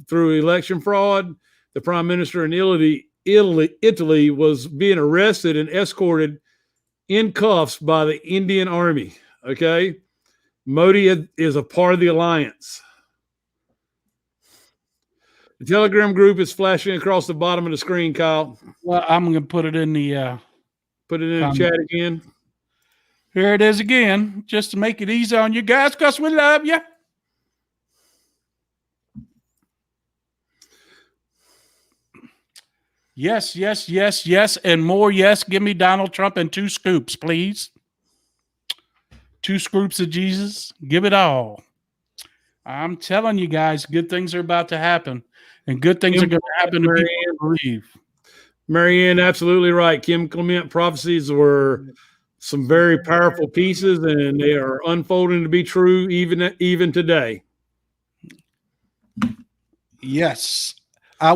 through election fraud, the prime minister in Italy was being arrested and escorted in cuffs by the Indian Army. Okay, Modi is a part of the alliance. The Telegram group is flashing across the bottom of the screen, Kyle. Well, I'm going to put it in the the chat again. Here it is again, just to make it easy on you guys, because we love you. Yes, yes, yes, yes, and more yes. Give me Donald Trump and 2 scoops, please. 2 scoops of Jesus. Give it all. I'm telling you guys, good things are about to happen. And good things are going to happen to people who believe. Marianne, absolutely right. Kim Clement prophecies were some very powerful pieces, and they are unfolding to be true even today. Yes. I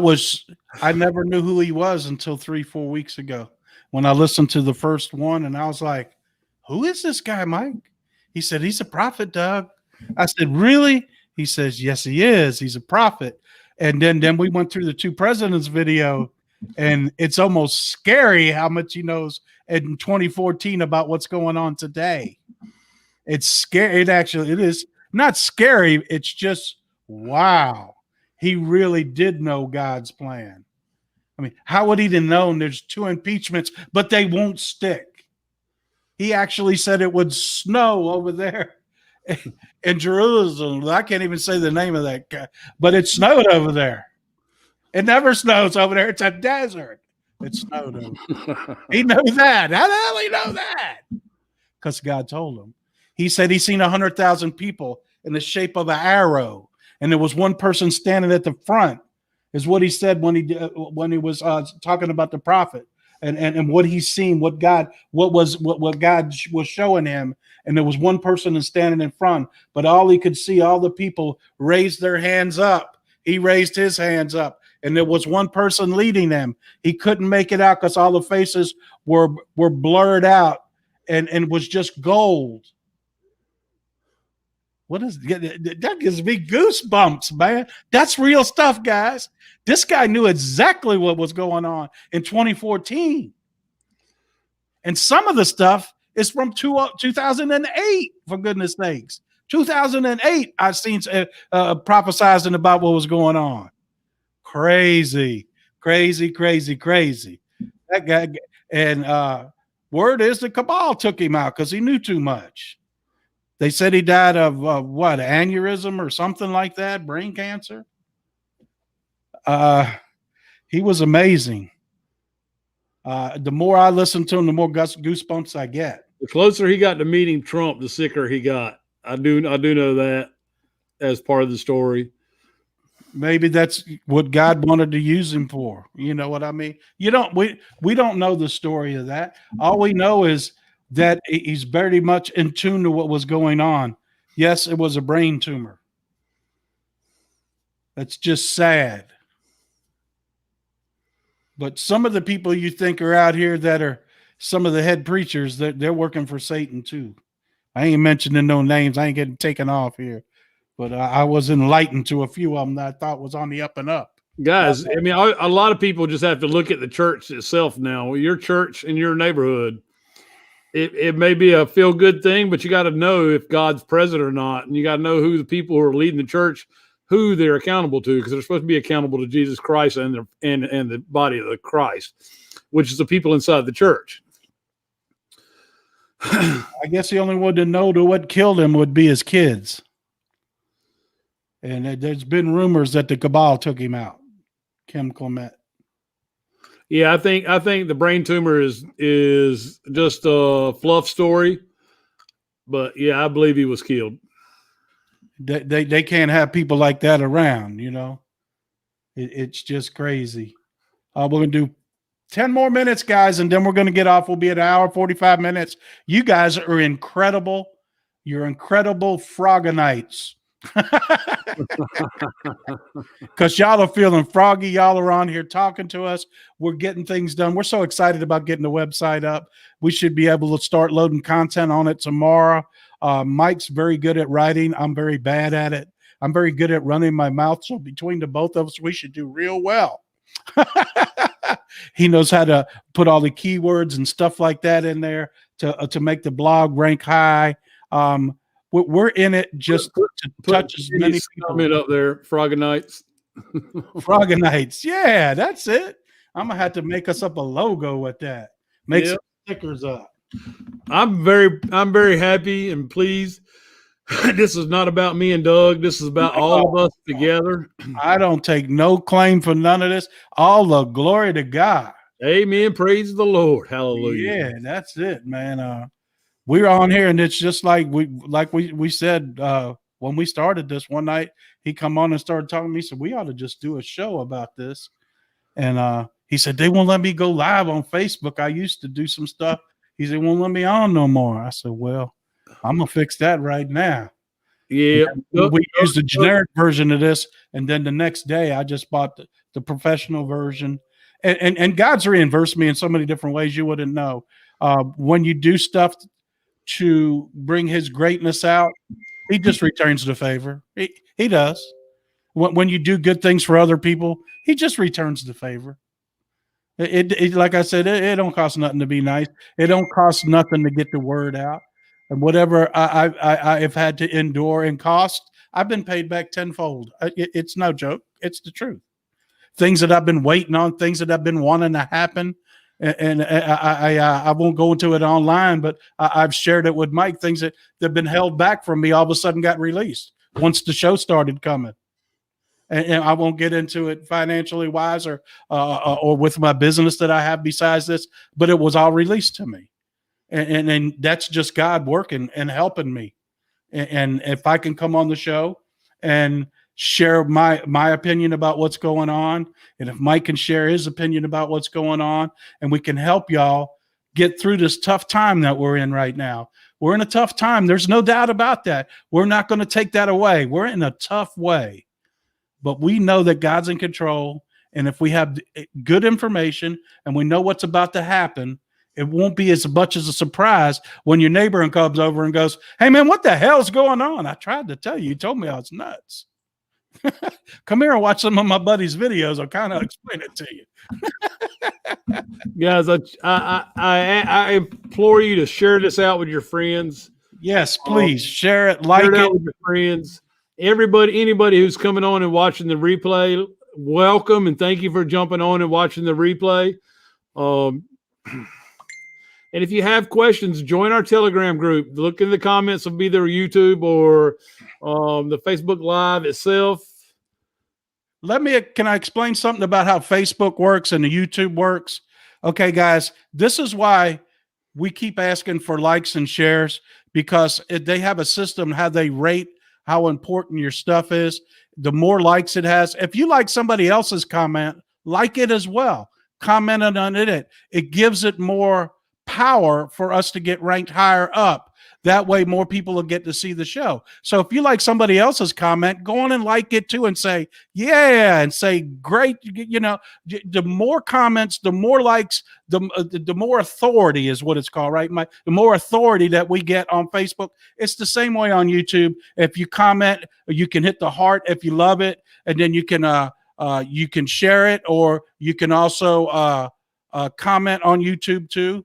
never knew who he was until 3-4 weeks ago when I listened to the first one, and I was like, who is this guy, Mike? He said, he's a prophet, Doug. I said, really? He says, yes, he is. He's a prophet. And then we went through the 2 presidents video, and it's almost scary how much he knows in 2014 about what's going on today. It's scary. It is not scary. It's just, wow. He really did know God's plan. I mean, how would he have known there's 2 impeachments, but they won't stick? He actually said it would snow over there in Jerusalem. I can't even say the name of that guy, but it snowed over there. It never snows over there. It's a desert. It snowed over. He knows that. How the hell he know that? Because God told him. He said he's seen 100,000 people in the shape of an arrow, and there was one person standing at the front. Is what he said when he was talking about the prophet and what he's seen, what God was showing him. And there was one person standing in front, but all he could see, all the people raised their hands up. He raised his hands up, and there was one person leading them. He couldn't make it out because all the faces were blurred out, and it was just gold. What is that? Gives me goosebumps, man. That's real stuff, guys. This guy knew exactly what was going on in 2014. And some of the stuff is from 2008, for goodness sakes. 2008, I've seen prophesizing about what was going on. Crazy, crazy, crazy, crazy. That guy, and word is the cabal took him out because he knew too much. They said he died of what, aneurysm or something like that, brain cancer. He was amazing. The more I listen to him, the more goosebumps I get. The closer he got to meeting Trump, the sicker he got. I do know that as part of the story. Maybe that's what God wanted to use him for. You know what I mean? We don't know the story of that. All we know is that he's very much in tune to what was going on. Yes, it was a brain tumor. That's just sad. But some of the people you think are out here that are some of the head preachers, they're working for Satan too. I ain't mentioning no names. I ain't getting taken off here. But I was enlightened to a few of them that I thought was on the up and up. Guys, I mean, a lot of people just have to look at the church itself now. Your church in your neighborhood, it may be a feel good thing, but you got to know if God's present or not. And you got to know who the people who are leading the church, who they're accountable to, because they're supposed to be accountable to Jesus Christ and the body of the Christ, which is the people inside the church. I guess the only one to know to what killed him would be his kids. And there's been rumors that the cabal took him out. Kim Clement. Yeah, I think the brain tumor is just a fluff story, but yeah, I believe he was killed. They can't have people like that around, you know. It's just crazy. We're gonna do 10 more minutes, guys, and then we're gonna get off. We'll be at an hour 45 minutes. You guys are incredible. You're incredible Frogonites. Because y'all are feeling froggy. Y'all are on here talking to us. We're getting things done. We're so excited about getting the website up. We should be able to start loading content on it tomorrow. Mike's very good at writing. I'm very bad at it. I'm very good at running my mouth. So between the both of us, we should do real well. He knows how to put all the keywords and stuff like that in there to make the blog rank high. We're in it just to touch as many people. Comment up there, Frogonites. Frogonites. Yeah, that's it. I'm gonna have to make us up a logo with that. Make some stickers up. I'm very happy and pleased. This is not about me and Doug. This is about all of us together. I don't take no claim for none of this. All the glory to God. Amen. Praise the Lord. Hallelujah. Yeah, that's it, man. We're on here, and it's just like we said when we started this one night. He come on and started talking to me. He said we ought to just do a show about this, and he said they won't let me go live on Facebook. I used to do some stuff. He said won't let me on no more. I said, well, I'm gonna fix that right now. Yeah, we used the generic version of this, and then the next day I just bought the professional version. And God's reimbursed me in so many different ways you wouldn't know. When you do stuff to bring his greatness out, he just returns the favor. He does. When you do good things for other people, he just returns the favor. It like I said, it don't cost nothing to be nice. It don't cost nothing to get the word out. And whatever I've had to endure and cost, I've been paid back tenfold. It's no joke. It's the truth. Things that I've been waiting on, things that I've been wanting to happen. And I won't go into it online, but I've shared it with Mike. Things that have been held back from me all of a sudden got released once the show started coming. And I won't get into it financially wise or with my business that I have besides this, but it was all released to me. And that's just God working and helping me. And if I can come on the show and share my opinion about what's going on, and if Mike can share his opinion about what's going on, and we can help y'all get through this tough time that we're in right now. We're in a tough time. There's no doubt about that. We're not going to take that away. We're in a tough way, but we know that God's in control. And if we have good information and we know what's about to happen, it won't be as much as a surprise when your neighbor comes over and goes, hey man, what the hell's going on? I tried to tell you. You told me I was nuts. Come here and watch some of my buddy's videos. I'll kind of explain it to you. Guys, I implore you to share this out with your friends. Yes, please share it, like share it it out with your friends. Anybody who's coming on and watching the replay, welcome and thank you for jumping on and watching the replay. And if you have questions, join our Telegram group. Look in the comments of either YouTube or the Facebook Live itself. Can I explain something about how Facebook works and the YouTube works? Okay, guys, this is why we keep asking for likes and shares, because they have a system how they rate how important your stuff is. the more likes it has. If you like somebody else's comment, like it as well. Comment on it. It gives it more power for us to get ranked higher up. That way, more people will get to see the show. So if you like somebody else's comment, go on and like it too and say, yeah, and say, great. You know, the more comments, the more likes, the more authority is what it's called, right? The more authority that we get on Facebook. It's the same way on YouTube. If you comment, you can hit the heart if you love it, and then you can share it, or you can also comment on YouTube too.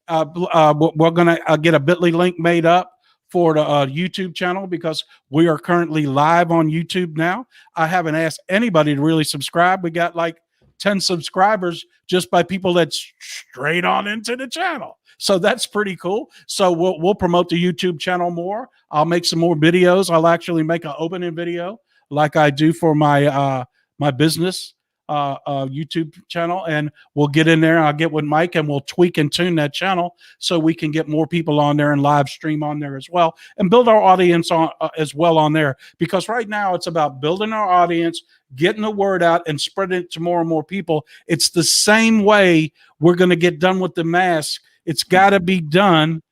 We're going to get a bit.ly link made up for the YouTube channel because we are currently live on YouTube now. I haven't asked anybody to really subscribe. We got like 10 subscribers just by people that's straight on into the channel. So that's pretty cool. So we'll promote the YouTube channel more. I'll make some more videos. I'll actually make an opening video like I do for my my business YouTube channel, and we'll get in there. I'll get with Mike and we'll tweak and tune that channel so we can get more people on there and live stream on there as well, and build our audience on as well on there. Because right now it's about building our audience, getting the word out, and spreading it to more and more people. It's the same way we're going to get done with the mask. It's got to be done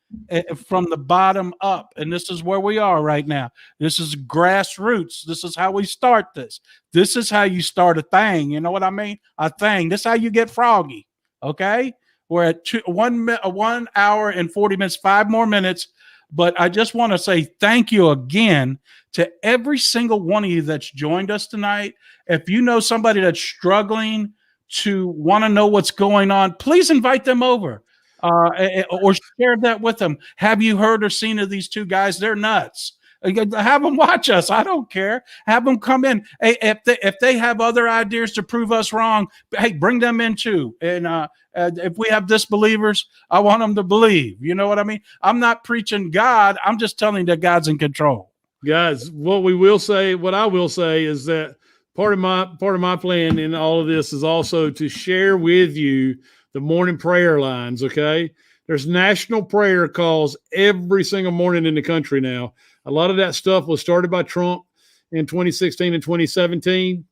from the bottom up, and this is where we are right now. This is grassroots. This is how we start this. This is how you start a thing. You know what I mean? A thing. This is how you get froggy. Okay, we're at 1 hour and 40 minutes, 5 more minutes. But I just want to say thank you again to every single one of you that's joined us tonight. If you know somebody that's struggling to want to know what's going on, please invite them over. Or share that with them. Have you heard or seen of these two guys? They're nuts. Have them watch us. I don't care. Have them come in. Hey, if they have other ideas to prove us wrong, hey, bring them in too. And if we have disbelievers, I want them to believe. You know what I mean? I'm not preaching God. I'm just telling you that God's in control. Guys, what I will say is that part of my plan in all of this is also to share with you the morning prayer lines, okay? There's national prayer calls every single morning in the country now. A lot of that stuff was started by Trump in 2016 and 2017,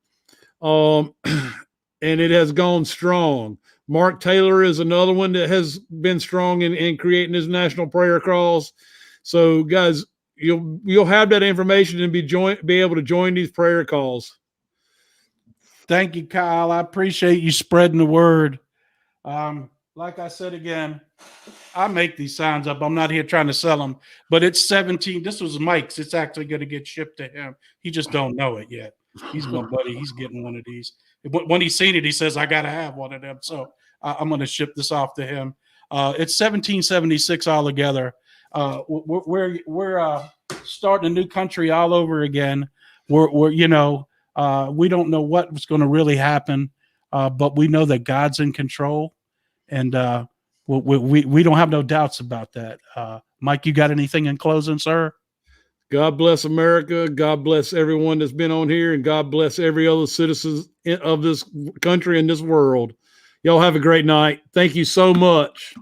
and it has gone strong. Mark Taylor is another one that has been strong in creating his national prayer calls. So, guys, you'll have that information and be able to join these prayer calls. Thank you, Kyle. I appreciate you spreading the word. Like I said again, I make these sounds up. I'm not here trying to sell them, but it's 17. This was Mike's. It's actually going to get shipped to him. He just don't know it yet. He's my buddy. He's getting one of these. When he's seen it, he says, I got to have one of them. So I'm going to ship this off to him. It's 1776 altogether. We're starting a new country all over again. We're we don't know what's going to really happen. But we know that God's in control, and we don't have no doubts about that. Mike, you got anything in closing, sir? God bless America. God bless everyone that's been on here, and God bless every other citizen of this country and this world. Y'all have a great night. Thank you so much.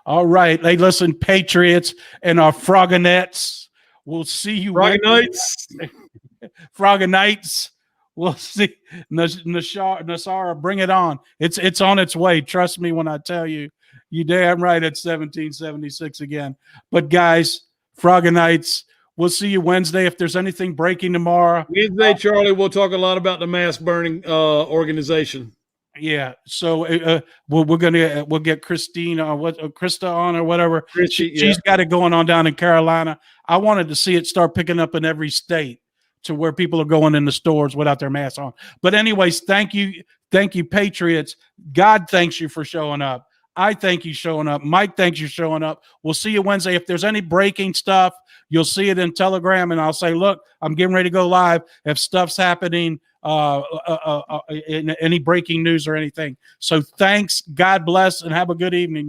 All right. Hey, listen, Patriots and our Frogginettes. We'll see you. Frogganites. We'll see. Nasara, bring it on. It's on its way. Trust me when I tell you. You damn right it's 1776 again. But guys, Frogganites, we'll see you Wednesday. If there's anything breaking tomorrow. Wednesday, Charlie, we'll talk a lot about the mass burning organization. Yeah. So we'll get Christine Krista on or whatever. She's got it going on down in Carolina. I wanted to see it start picking up in every state, to where people are going in the stores without their masks on. But anyways, thank you, Patriots. God thanks you for showing up. I thank you showing up. Mike thanks you showing up. We'll see you Wednesday. If there's any breaking stuff, you'll see it in Telegram, and I'll say, look, I'm getting ready to go live if stuff's happening, in any breaking news or anything. So thanks, God bless, and have a good evening.